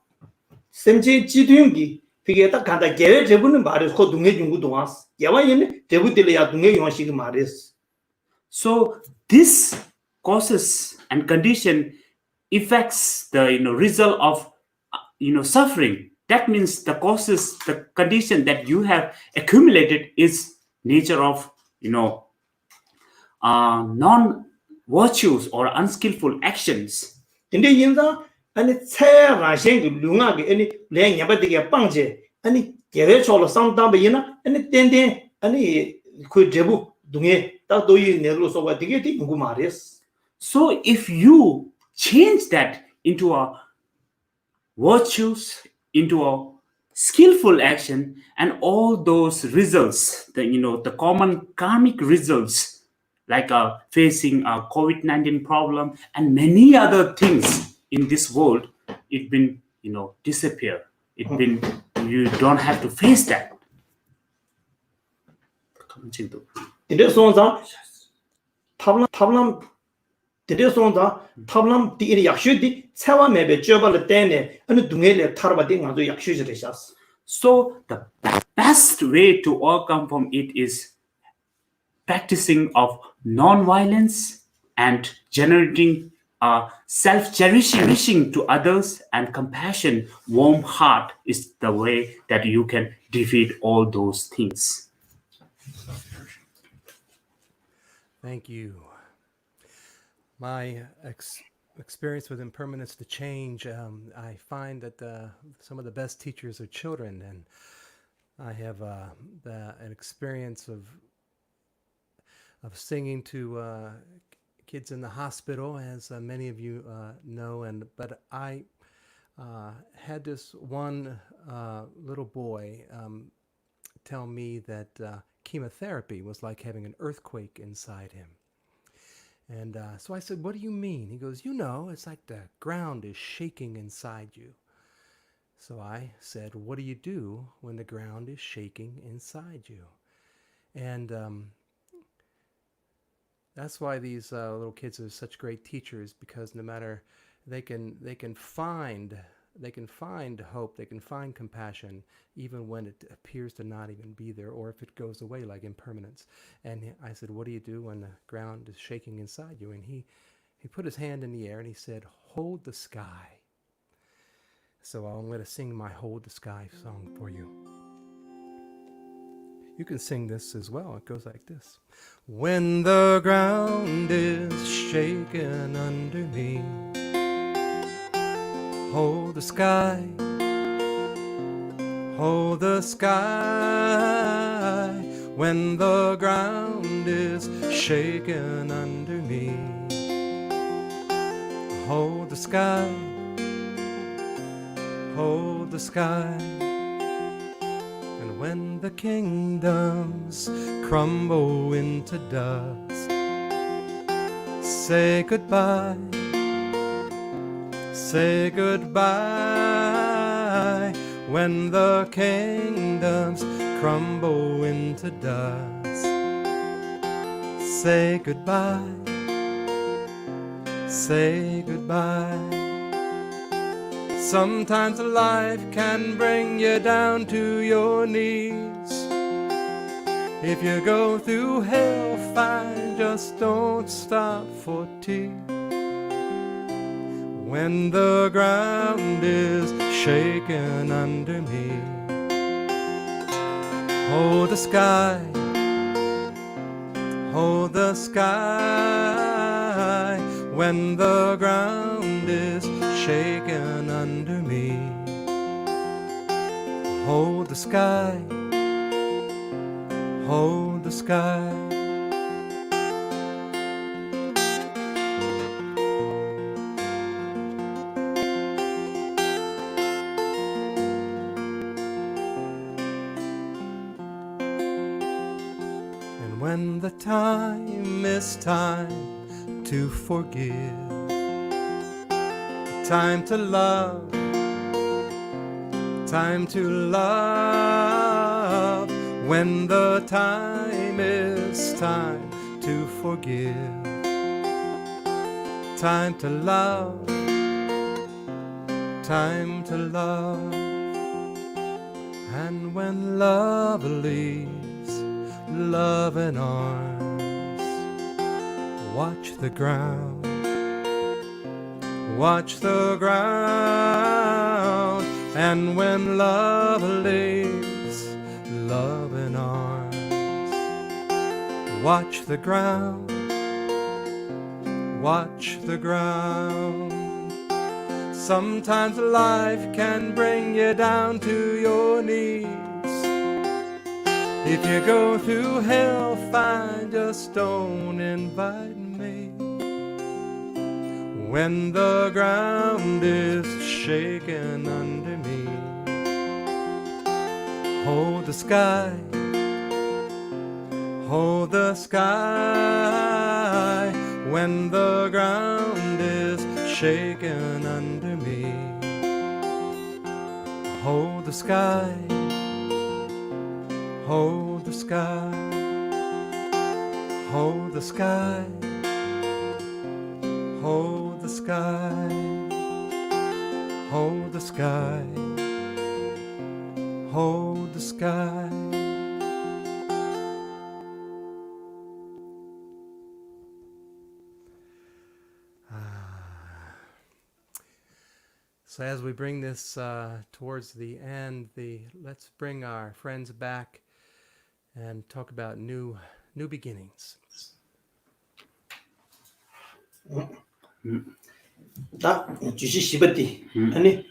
semje 지도용기 그게 딱 간다 개를 제부는 말에서 그 동해 중구도 왔어. 야와이는 제부들이야 동해 용식이 말했어. So this causes and condition affects the result of suffering. That means the causes, the condition that you have accumulated is nature of non-virtues or unskillful actions. 근데 인자 아니 차라생이 룽하게 아니 랭야바디게 빵제 아니 개를 쳐로 상담이나 아니 땡땡 아니 그 제부 동해 딱 도이 내로 소가 되게 되고 말했어. So if you change that into a virtues, into a skillful action, and all those results, the common karmic results, like facing a COVID-19 problem and many other things in this world, it been disappear. You don't have to face that. 이래서다 탑람 이래서다 탑람 디이 약슈디 세와 매베 쩌발을 때네 어느 동해에 타르바디 가도 약슈지를 셨어. So the best way to overcome from it is practicing of non-violence and generating self-cherishing to others and compassion, warm heart is the way that you can defeat all those things. Thank you. My experience with impermanence to change, I find that some of the best teachers are children, and I have an experience of singing to kids in the hospital, as many of you know, but I had this one little boy tell me that chemotherapy was like having an earthquake inside him. And so I said, what do you mean? He goes, it's like the ground is shaking inside you. So I said, what do you do when the ground is shaking inside you? And that's why these little kids are such great teachers, because no matter they can find hope, they can find compassion, even when it appears to not even be there, or if it goes away like impermanence. And I said, what do you do when the ground is shaking inside you? And he put his hand in the air and he said, hold the sky. So I'm going to sing my Hold the Sky song for you. You can sing this as well. It goes like this. When the ground is shaken under me, hold the sky, hold the sky. When the ground is shaken under me, hold the sky, hold the sky. And when the kingdoms crumble into dust, say goodbye, say goodbye. When the kingdoms crumble into dust, say goodbye, say goodbye. Sometimes life can bring you down to your knees. If you go through hell, fine, just don't stop for tea. When the ground is shaken under me, hold the sky, hold the sky. When the ground is shaken under me, hold the sky, hold the sky. And when the time is time to forgive, time to love, time to love. When the time is time to forgive, time to love, time to love. And when love leaves love in arms, watch the ground, watch the ground. And when love leaves love in arms, watch the ground, watch the ground. Sometimes life can bring you down to your knees. If you go through hell, fine, just don't invite me. When the ground is shaking under me, hold the sky, hold the sky. When the ground is shaking under me, hold the sky, hold the sky, hold the sky, hold the sky, hold the sky, hold the sky. So as we bring this towards the end, let's bring our friends back and talk about new beginnings. 다 주시 시버디 아니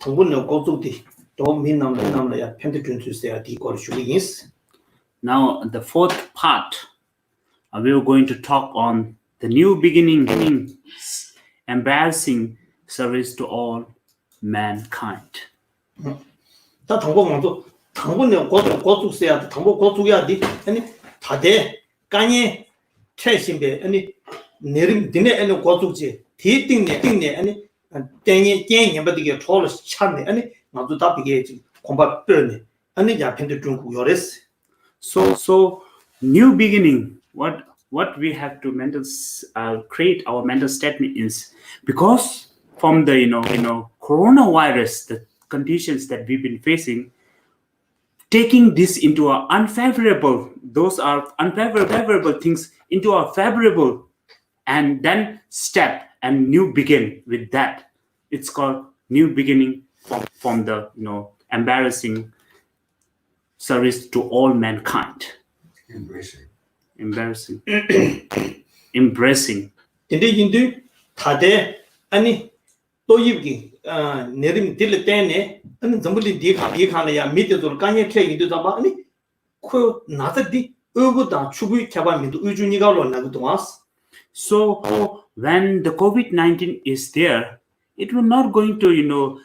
통분의 고속디 또 민남나야 펜트준스야 디고르 슈기인스. Now the fourth part, we are going to talk on the new beginning, embarrassing service to all mankind. 다 통보만도 통분의 고속스야 통보 고속이야 디 아니 다대 간이 최신배 아니 내림 드네 아니 고속지 디띵네 아니 땡이 땡이 버디게 초를 찾네 아니 나도 답이게 공부 빼네 아니 야 펜트준 요레스. So new beginning, what we have to create our mental statement is, because from the coronavirus, the conditions that we've been facing, taking this into our those are unfavorable things into our favorable, and then step and new begin with that. It's called new beginning from the embarrassing service to all mankind. Embarrassing. Embracing. 근데 다대 아니 또 입기 내림 딜 때네 아니 전부리 디카나야 미드도 간에 트레이도 잡아 아니 그 나다디 어보다 추구이 개발민도 의준이가 올라나고도 왔어. So when the COVID-19 is there, it will not going to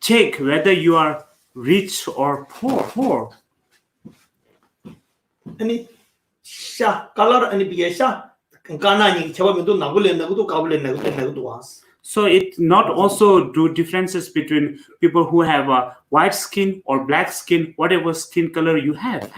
check whether you are rich or poor. 아니 샤 칼라르 아니 비게샤 간나니 개발민도 나불레나고도 가불레나고도 왔어. So it not also do differences between people who have a white skin or black skin, whatever skin color you have.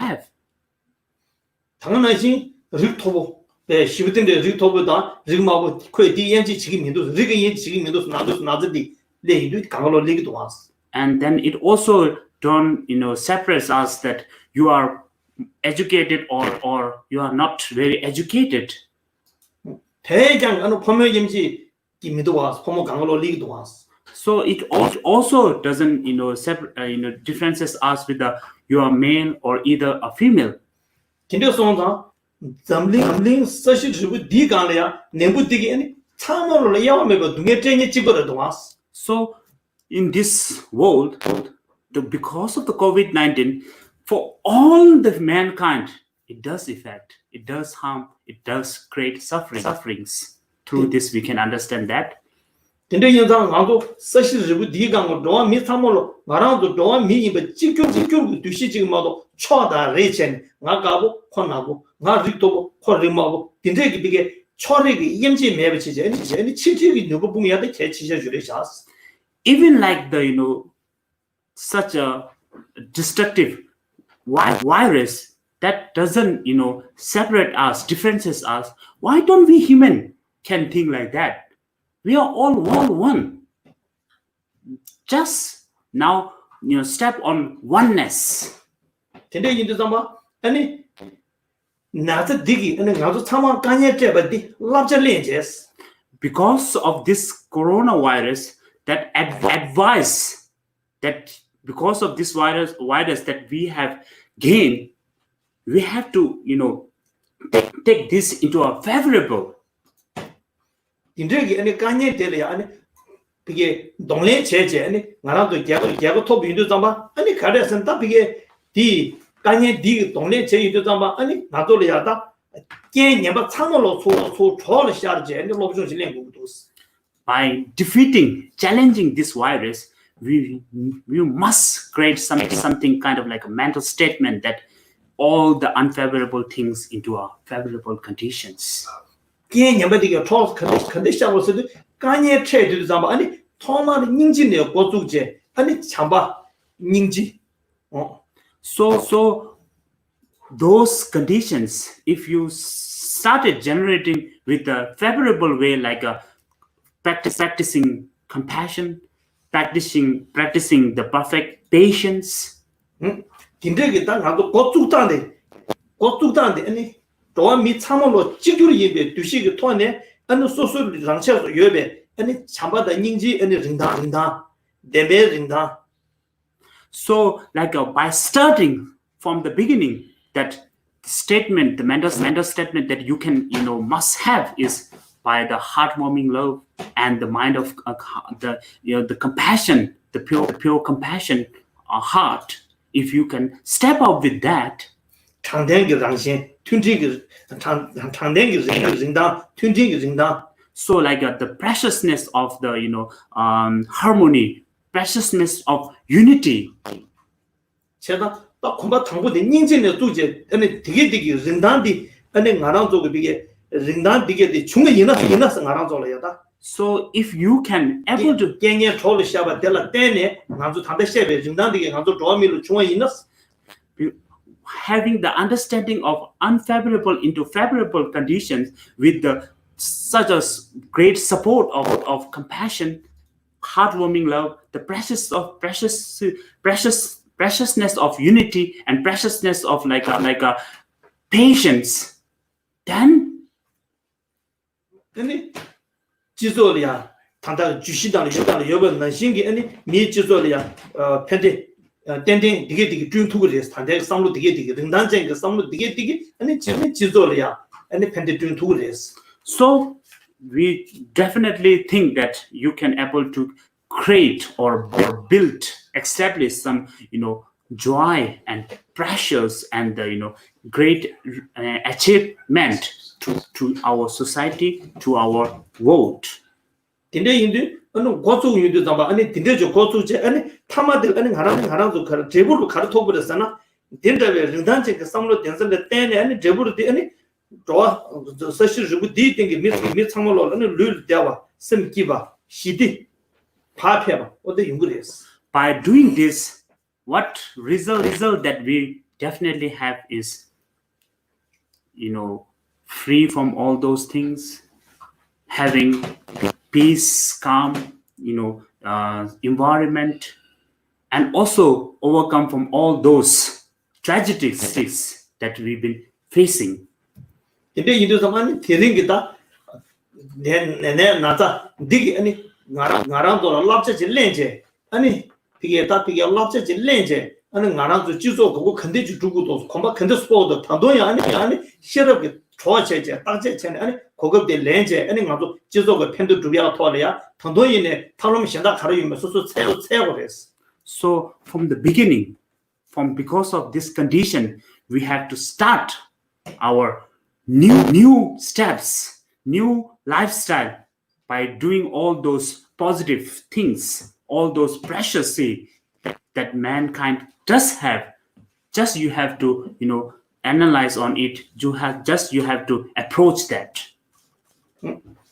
당연하지 릭토보 네 시부든데 릭토보다 릭마고 코에 디엔지 지금민도 릭이 지금민도 나도디 레이도 강로 레기도 왔어. And then it also don't separates us that you are educated or you are not very educated. 대장 어느 포모임지 김미도 왔어. 포모 강로 레기도 왔어. So it also doesn't differences us with you are male or either a female. 근데 sonda zamling sashi jibu di ganlya nembu digi ani 참으로 야와메고 둥에 쟁이 집어도 왔어. So in this world, because of the COVID-19, for all the mankind, it does affect, it does harm, it does create sufferings. Through this, we can understand that. 근데 인상 나도 사실은 네가 뭐 도와 미삼으로 말아도 도와 미입에 지켜 두시 지금 뭐도 초다 레첸 나가고 혼나고 나 리토고 코리마고 근데 이게 초리기 임지 매버치지 아니 치치기 누구 보면 돼 개치셔 주려서 Even like the such a destructive virus that doesn't separate us, differences us, why don't we human can think like that? We are all one. Just now, step on oneness. 근데 인도 삼아 아니 나도 디기 아니 나도 참아 간에 때버디 랍절린제스 Because of this coronavirus, that advice that because of this virus that we have gained, we have to take this into a favorable. 인들이 아니 간에 때려 아니 그게 동네 제제 아니 나라도 개고 토비 인도 삼아 아니 가려선 다 그게 디 간에 디 동네 제 인도 삼아 아니 나도려야다 개념바 참으로 소 초를 시작하지 아니 로브존 실행국도 By defeating, challenging this virus, we must create something kind of like a mental statement that all the unfavorable things into our favorable conditions. 개념바디가 초 컨디션으로서도 간에 체도 삼아 아니 토마르 닝진의 고tuk제 아니 참바 닝지 So those conditions, if you started generating with a favorable way, like a practicing compassion, practicing the perfect patience. 딘데게 딱 나도 고tuk단데 아니 도미 참으로 지구를 예배 두시게 토네 아니 소소를 장쳐서 예배 아니 참바다 닝지 아니 린다 데베 린다. So like by starting from the beginning, that statement, the mental statement that you can must have is by the heartwarming love and the mind of the compassion, the pure compassion heart. If you can step up with that, 장대기 당신 튠지기 장대기 린다 튠지기 린다. So like the preciousness of the harmony, preciousness of unity. 제가 딱 공부 당고대 닝진의 두제 아니 되게 린다디 아니 나랑도 그게 린다디게 중에 이나서 나랑도려야다. So if you can able to 갱에 초를 샤바 될라 때네 나도 담배 쉐베 린다디게 나도 도미로 중에 이나서 having the understanding of unfavorable into favorable conditions with the such a great support of compassion, heartwarming love, the preciousness of unity and preciousness of like a patience, then 아니 지소리야 단다 주시당의 요당의 여번 신기 아니 미 지소리야 펜데 땡땡 되게 준 해서 단대 상로 되게 등단쟁 그 상로 되게 아니 지소리야 아니 펜데 준 해서. So we definitely think that you can able to create or build, establish some joy and pressures and the great achievement to our society, to our world. 근데 인도 어느 고속 인도 담아 아니 근데저 고속제 아니 타마들 아니 하나도 가르 제부로 가르쳐 버렸잖아. 된다베 린단체 그 상로 된선데 때네 아니 제부로 아니 좋아 사실 그 디팅이 미 참으로 아니 룰 대와 심기바 시디 파페바 어디 연구했어. By doing this, what result that we definitely have is free from all those things, having peace, calm, environment, and also overcome from all those tragedies that we've been facing. 근데 이도 zaman 대ring이다. 내 나자 디기 아니 나랑도 랍체 질렌제 아니 비게 다 비게 랍체 질렌제 아니 나랑도 지소 그거 근데 주고도 공부 근데 스포도 단도야 아니 시럽게 좋아체제 딱제체 아니 고급대 렌제 아니 나도 지소가 펜도 두비야 토려야 단도이네 탈롬 신다 가르이면 소소 세고 됐어. So from the beginning, because of this condition, we have to start our new steps, new lifestyle by doing all those positive things, all those precious things that mankind does have. Just you have to, analyze on it. You have to approach that.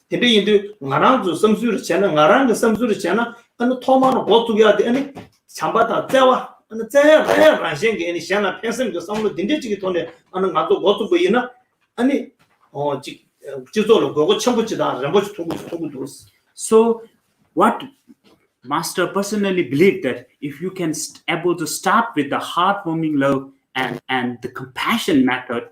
근데 인도 나랑도 섬수를 잖아 나랑도 섬수를 잖아 어느 토마노 고투야 되니 참바다 째와 어느 째야 라신게 아니 샤나 펜섬도 섬로 딘데지기 돈에 어느 나도 고투 보이나 아니 지도로 그거 첨부지다 람보지 통구 So what Master personally believed that if you can able to start with the heartwarming love and the compassion method,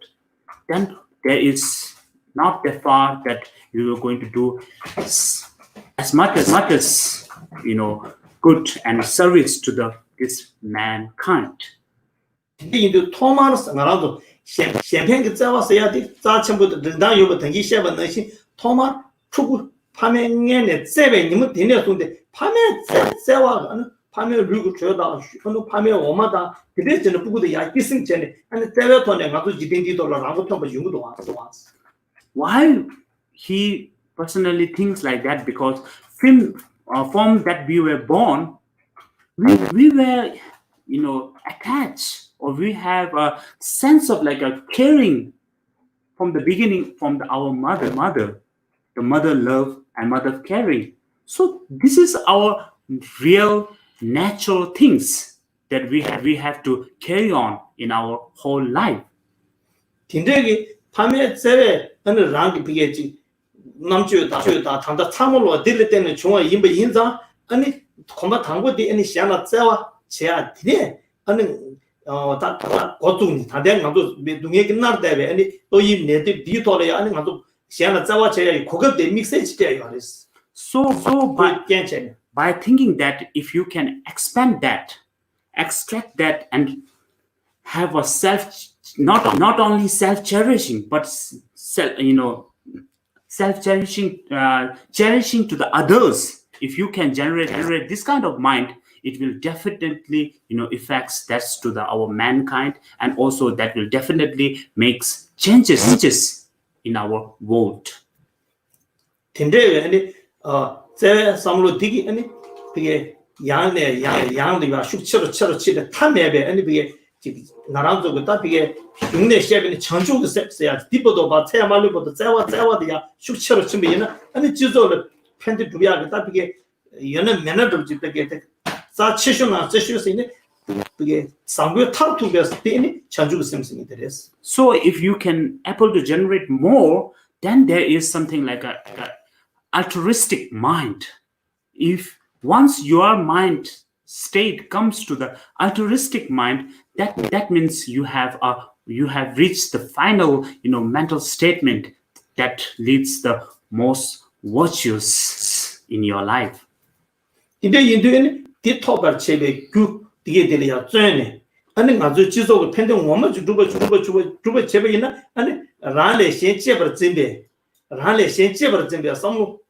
then there is not that far that you are going to do as much as good and service to this mankind. 인도 토마노스 나라도 샴페인게 짜와서야 돼 짜첨부터 등당 요거 등기 셰번 너시 토마 추구 파면에 세베 님은 되네 손데 파면 세와 파면 루고 줘다 어느 파면 오마다 그래서는 부구도 야 기승 전에 아니 세베 돈에 가도 지빈디 돌아라고 좀 용도 왔어. Why he personally thinks like that? Because from that we were born, we were, attached, or we have a sense of like a caring from the beginning, from our mother, the mother love and mother caring. So this is our real natural things that we have to carry on in our whole life. 딘데기 파면 세베 어느 랑기 비게지 남주다 당다 참으로 딜 때는 중앙 인배 인자 아니 콤바 당고디 아니 시아나 째와 제아 디네 아니 다 고뚱 다된 나도 동에 끝날 때 아니 또이 네디 디토래 아니 나도 시아나 째와 제아 고급대 믹스지 돼요 알았어. So by thinking that if you can expand that, extract that, and have a not only self-cherishing, but self-cherishing, cherishing to the others. If you can generate this kind of mind, it will definitely, affects that to our mankind, and also that will definitely makes changes in our world. 딘데 아니 제 삼로 디기 아니 그게 양도가 숙처로 치데 탐매베 아니 그게 나랑도 그다 비게 중내 시합에 전주도 셉스야 디보도 바 태야말로도 자와디야 숙처로 치면은 아니 지조를 팬들 두야 그다 비게 연은 매너도 집게 자 치슈나 치슈스네 그게 상부 탑투베스 때니 전주도 셈스니 되레스. So if you can able to generate more, then there is something like a altruistic mind. If once your mind state comes to the altruistic mind, that means you have reached the final mental statement that leads the most virtuous in your life. 근데 인도에는 디토벌 체베 그 되게 되려 전에 아니 아주 지속을 팬데 원만 주고 제베이나 아니 라레 신체버 진베 라레 신체버 진베 섬로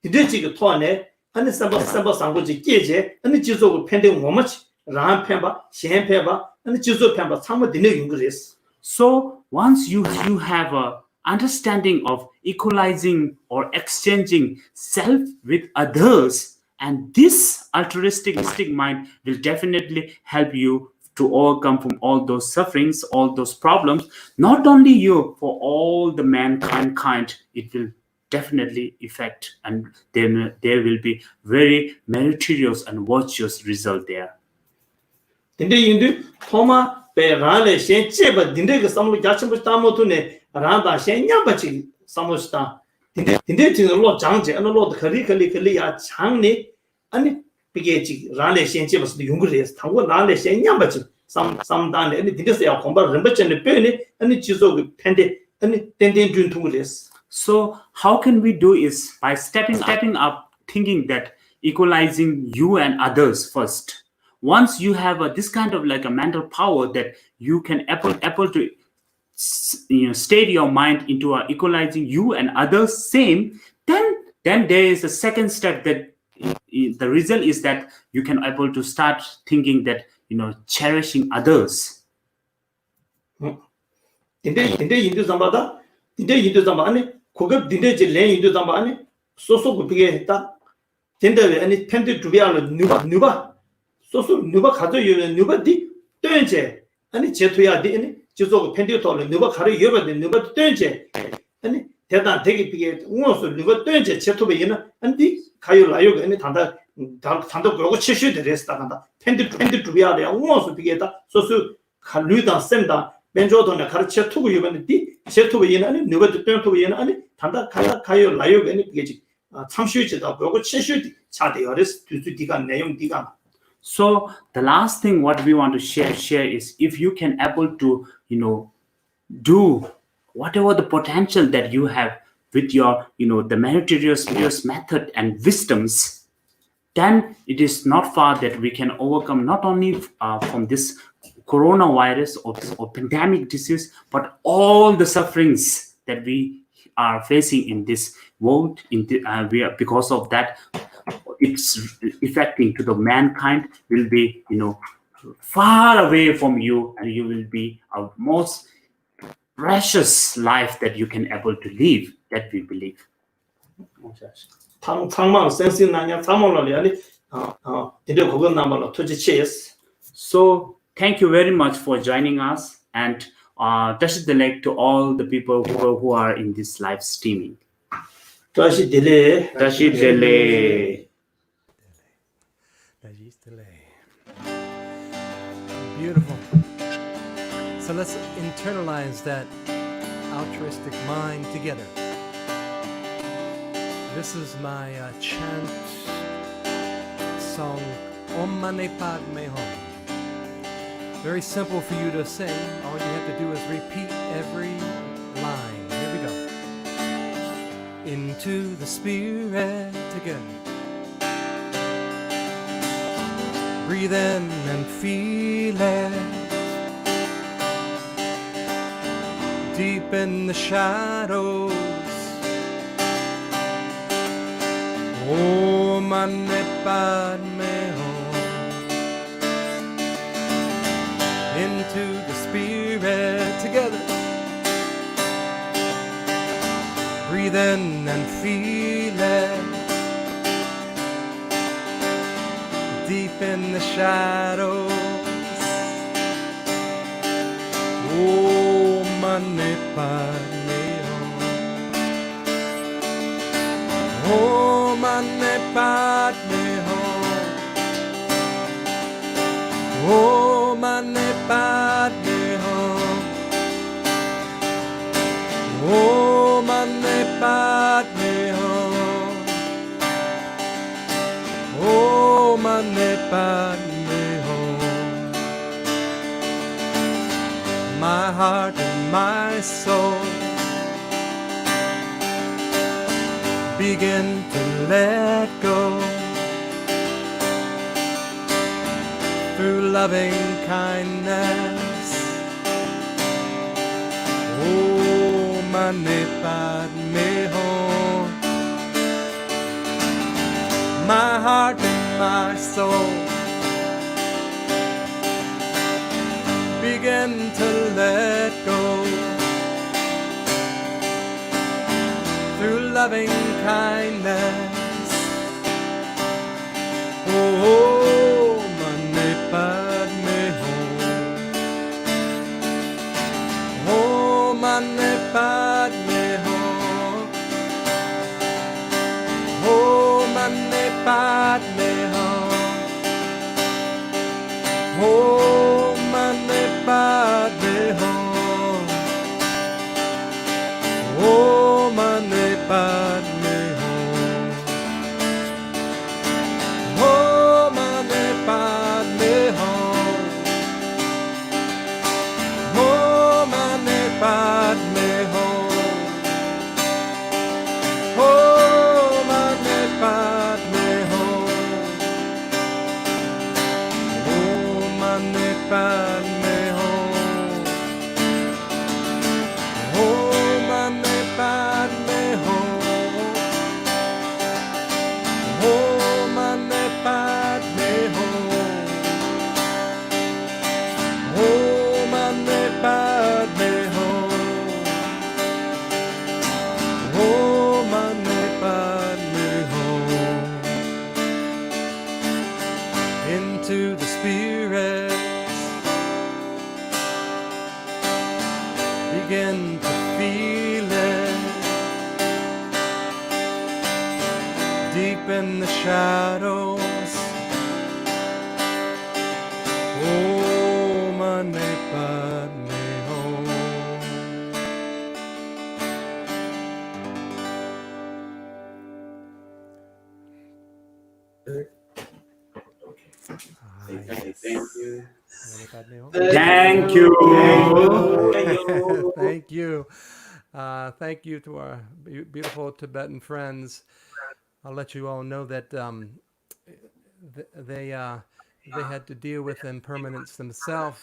디데지가 토안에 아니 삼바 상고지 깨제 아니 지속을 팬데 원만 라 팬바 신 팬바 아니 지속 팬바 참모 되는 용거레스. So once you have a understanding of equalizing or exchanging self with others, and this altruistic mind will definitely help you to overcome from all those sufferings, all those problems. Not only you, for all the mankind, it will definitely affect, and then there will be very meritorious and virtuous result there. 근데 인도 토마 베라레 신체버 딘데가 삼로 자침부 따모도네 라다 신냐바치 삼로스타 딘데 진로 장제 안로 클리야 장니 아니 비게지 라레 신체버스 용그레스 타고 라레 신냐바치 삼단데 아니 딘데스야 콤바 렘바체네 페네 아니 지속이 팬데 아니 덴덴 준 통그레스. So how can we do is by stepping up, thinking that equalizing you and others first. Once you have this kind of like a mental power that you can able to state your mind into equalizing you and others same, then there is a second step that the result is that you can able to start thinking that cherishing others. 딘데 인도 잠바다 딘데 인도 잠바 아니 고급 딘데 제 인도 잠바 아니 소소 그게 했다 딘데 아니 팬데 두비알로 누바 소소 누바 가져 요는 누바디 떼제 아니 제토야 디 아니 저소 팬데 돌로 누바 가려 여버데 누바 떼제 아니 대단 되게 비게 우어서 누바 떼제 제토베 얘는 아니 가요 라요 아니 단다 그러고 치슈데 레스다 간다 팬데 두비알에 우어서 비게다 소소 칼루다 셈다 벤조도나 가르쳐 투고 이번에 제투고 얘는 아니 누가 듣던 투고 얘는 아니 단다 가요 라요 아니 비게지 참슈지다 그러고 치슈디 차대어스 두디가 내용 디가. So the last thing what we want to share is if you can able to do whatever the potential that you have with your the meritorious method and wisdoms, then it is not far that we can overcome not only from this coronavirus or pandemic disease, but all the sufferings that we are facing in this world. Because of that, it's affecting to the mankind will be far away from you, and you will be a most precious life that you can able to live. That we believe. 상망 센스나냐 상망을 아니 이제 그거 남발로 투지치스. So thank you very much for joining us, and touch the leg to all the people who are in this live streaming. 다시 딜레. Beautiful. So let's internalize that altruistic mind together. This is my chant song, Om Mani Padme Hum. Very simple for you to sing. All you have to do is repeat every line. Here we go. Into the spirit together. Breathe in and feel it. Deep in the shadows. Om Mani Padme Hum. Into the spirit together. Breathe in and feel it. Deep in the shadows. Om Mani Padme Hum. Om Mani Padme Hum. Om Mani Padme Hum. Om Mani Padme Hum. Om Mani Padme Hum. My heart and my soul begin to let go through loving kindness. Om Mani Padme Hum. My heart and my soul begin to let go through loving kindness. Oh, Mani Padme Hum. Oh, Mani Padme Hum. Oh, Mani Padme Hum. Oh, Mani Padme Hum. Oh, Mani Padme Hum. to the spirits. Begin to feel it deep in the shadows. Oh, Mane Padme Hum. Thank you. Thank you. Thank you to our beautiful Tibetan friends. I'll let you all know that they had to deal with impermanence themselves.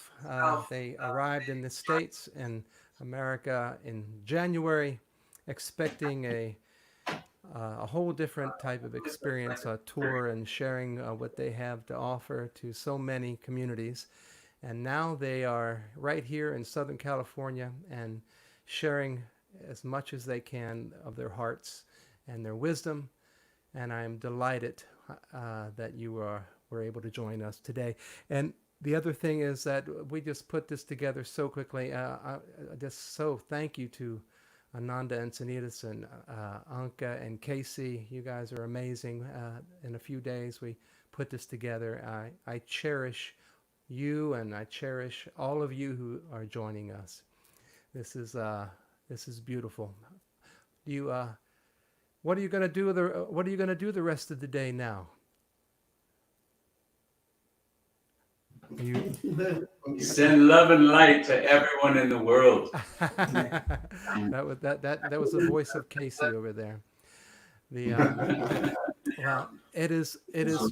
They arrived in the States and America in January, expecting a whole different type of experience, a tour and sharing what they have to offer to so many communities. And now they are right here in Southern California and sharing as much as they can of their hearts and their wisdom. And I'm delighted that you were able to join us today. And the other thing is that we just put this together so quickly. I just so thank you to Ananda Encinitas and Anka and Casey. You guys are amazing. In a few days, we put this together. I cherish you, and I cherish all of you who are joining us. This is beautiful. What are you going to do? What are you going to do the rest of the day now? Send love and light to everyone in the world. That was the voice of Casey over there. Well, it is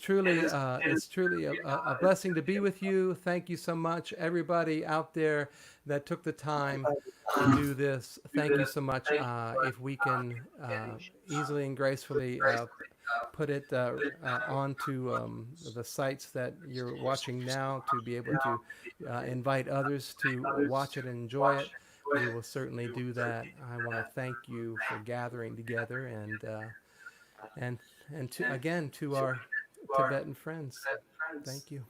truly a blessing to be with you. Thank you so much, everybody out there that took the time to do this. Thank you so much. If we can easily and gracefully put it onto the sites that you're watching now, to be able to invite others to watch it and enjoy it, we will certainly do that. I want to thank you for gathering together, and to our Tibetan friends, thank you.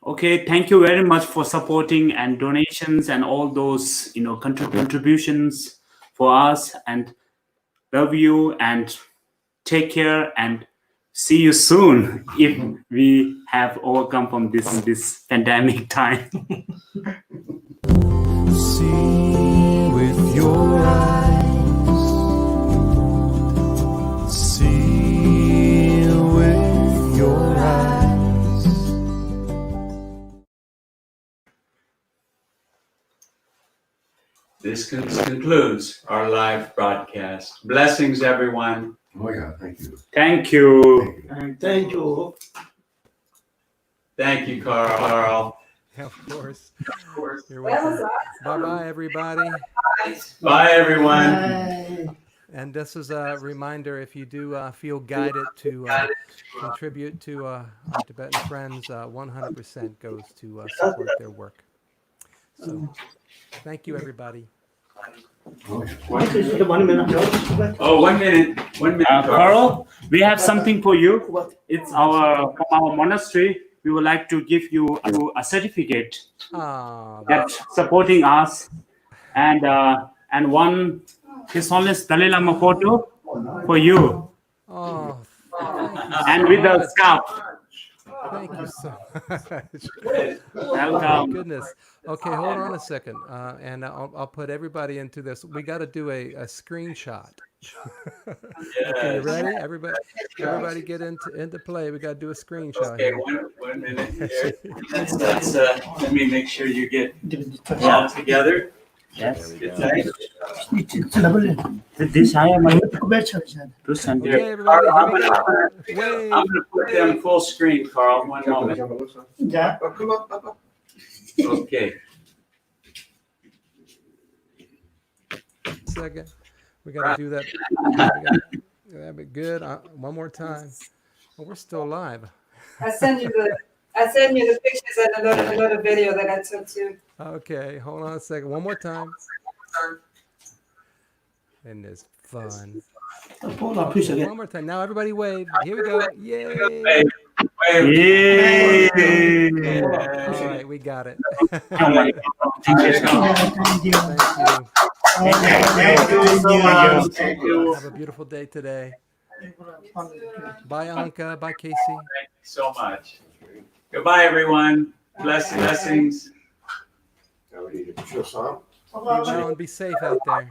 Okay, thank you very much for supporting and donations and all those contributions for us, and love you and take care and see you soon if we have overcome from this pandemic time. See with your eyes. See with your eyes. This concludes our live broadcast. Blessings, everyone. Oh yeah, thank you. Thank you. Thank you. Thank you, Karl. Of course. You're welcome. Bye-bye, everybody. Bye, everyone. Bye. And this is a reminder, if you do feel guided to contribute to our Tibetan friends, 100% goes to support their work. So, thank you, everybody. Oh, yeah. What is it? 1 minute. Oh, 1 minute. 1 minute, Carl, we have something for you. What? It's from our monastery. We would like to give you a certificate that supporting us, and one His Holiness Dalai Lama photo for you, Oh, and with the scarf. thank you so much. Welcome. Oh, my goodness. Okay, hold on a second, and I'll put everybody into this. We got to do a screenshot. Okay, you ready? Everybody get into play. We got to do a screenshot Okay, here. 1 minute here. Let's let me make sure you get all together. Yes. Get tight. This I am Okay, everybody, here we go. Wave. I'm going to put them full screen, Karl. 1 moment. Yeah. Okay. Second. We got to do that. That'd be good. One more time. Oh, we're still live. I send you the pictures and a lot of video that I took too. Okay, hold on a second. One more time. And it's fun. Hold on, please again. One more time. Now everybody wave. Here we go. Yay. Wave, Yay! All right, we got it. Oh my God. Thank you so much. Thank you. Thank you so much. Thank you. Have a beautiful day today. Bye, Anka. Bye, Casey. Thank you so much. Goodbye, everyone. Blessings. Now we need to push us on. Be well and be safe out there.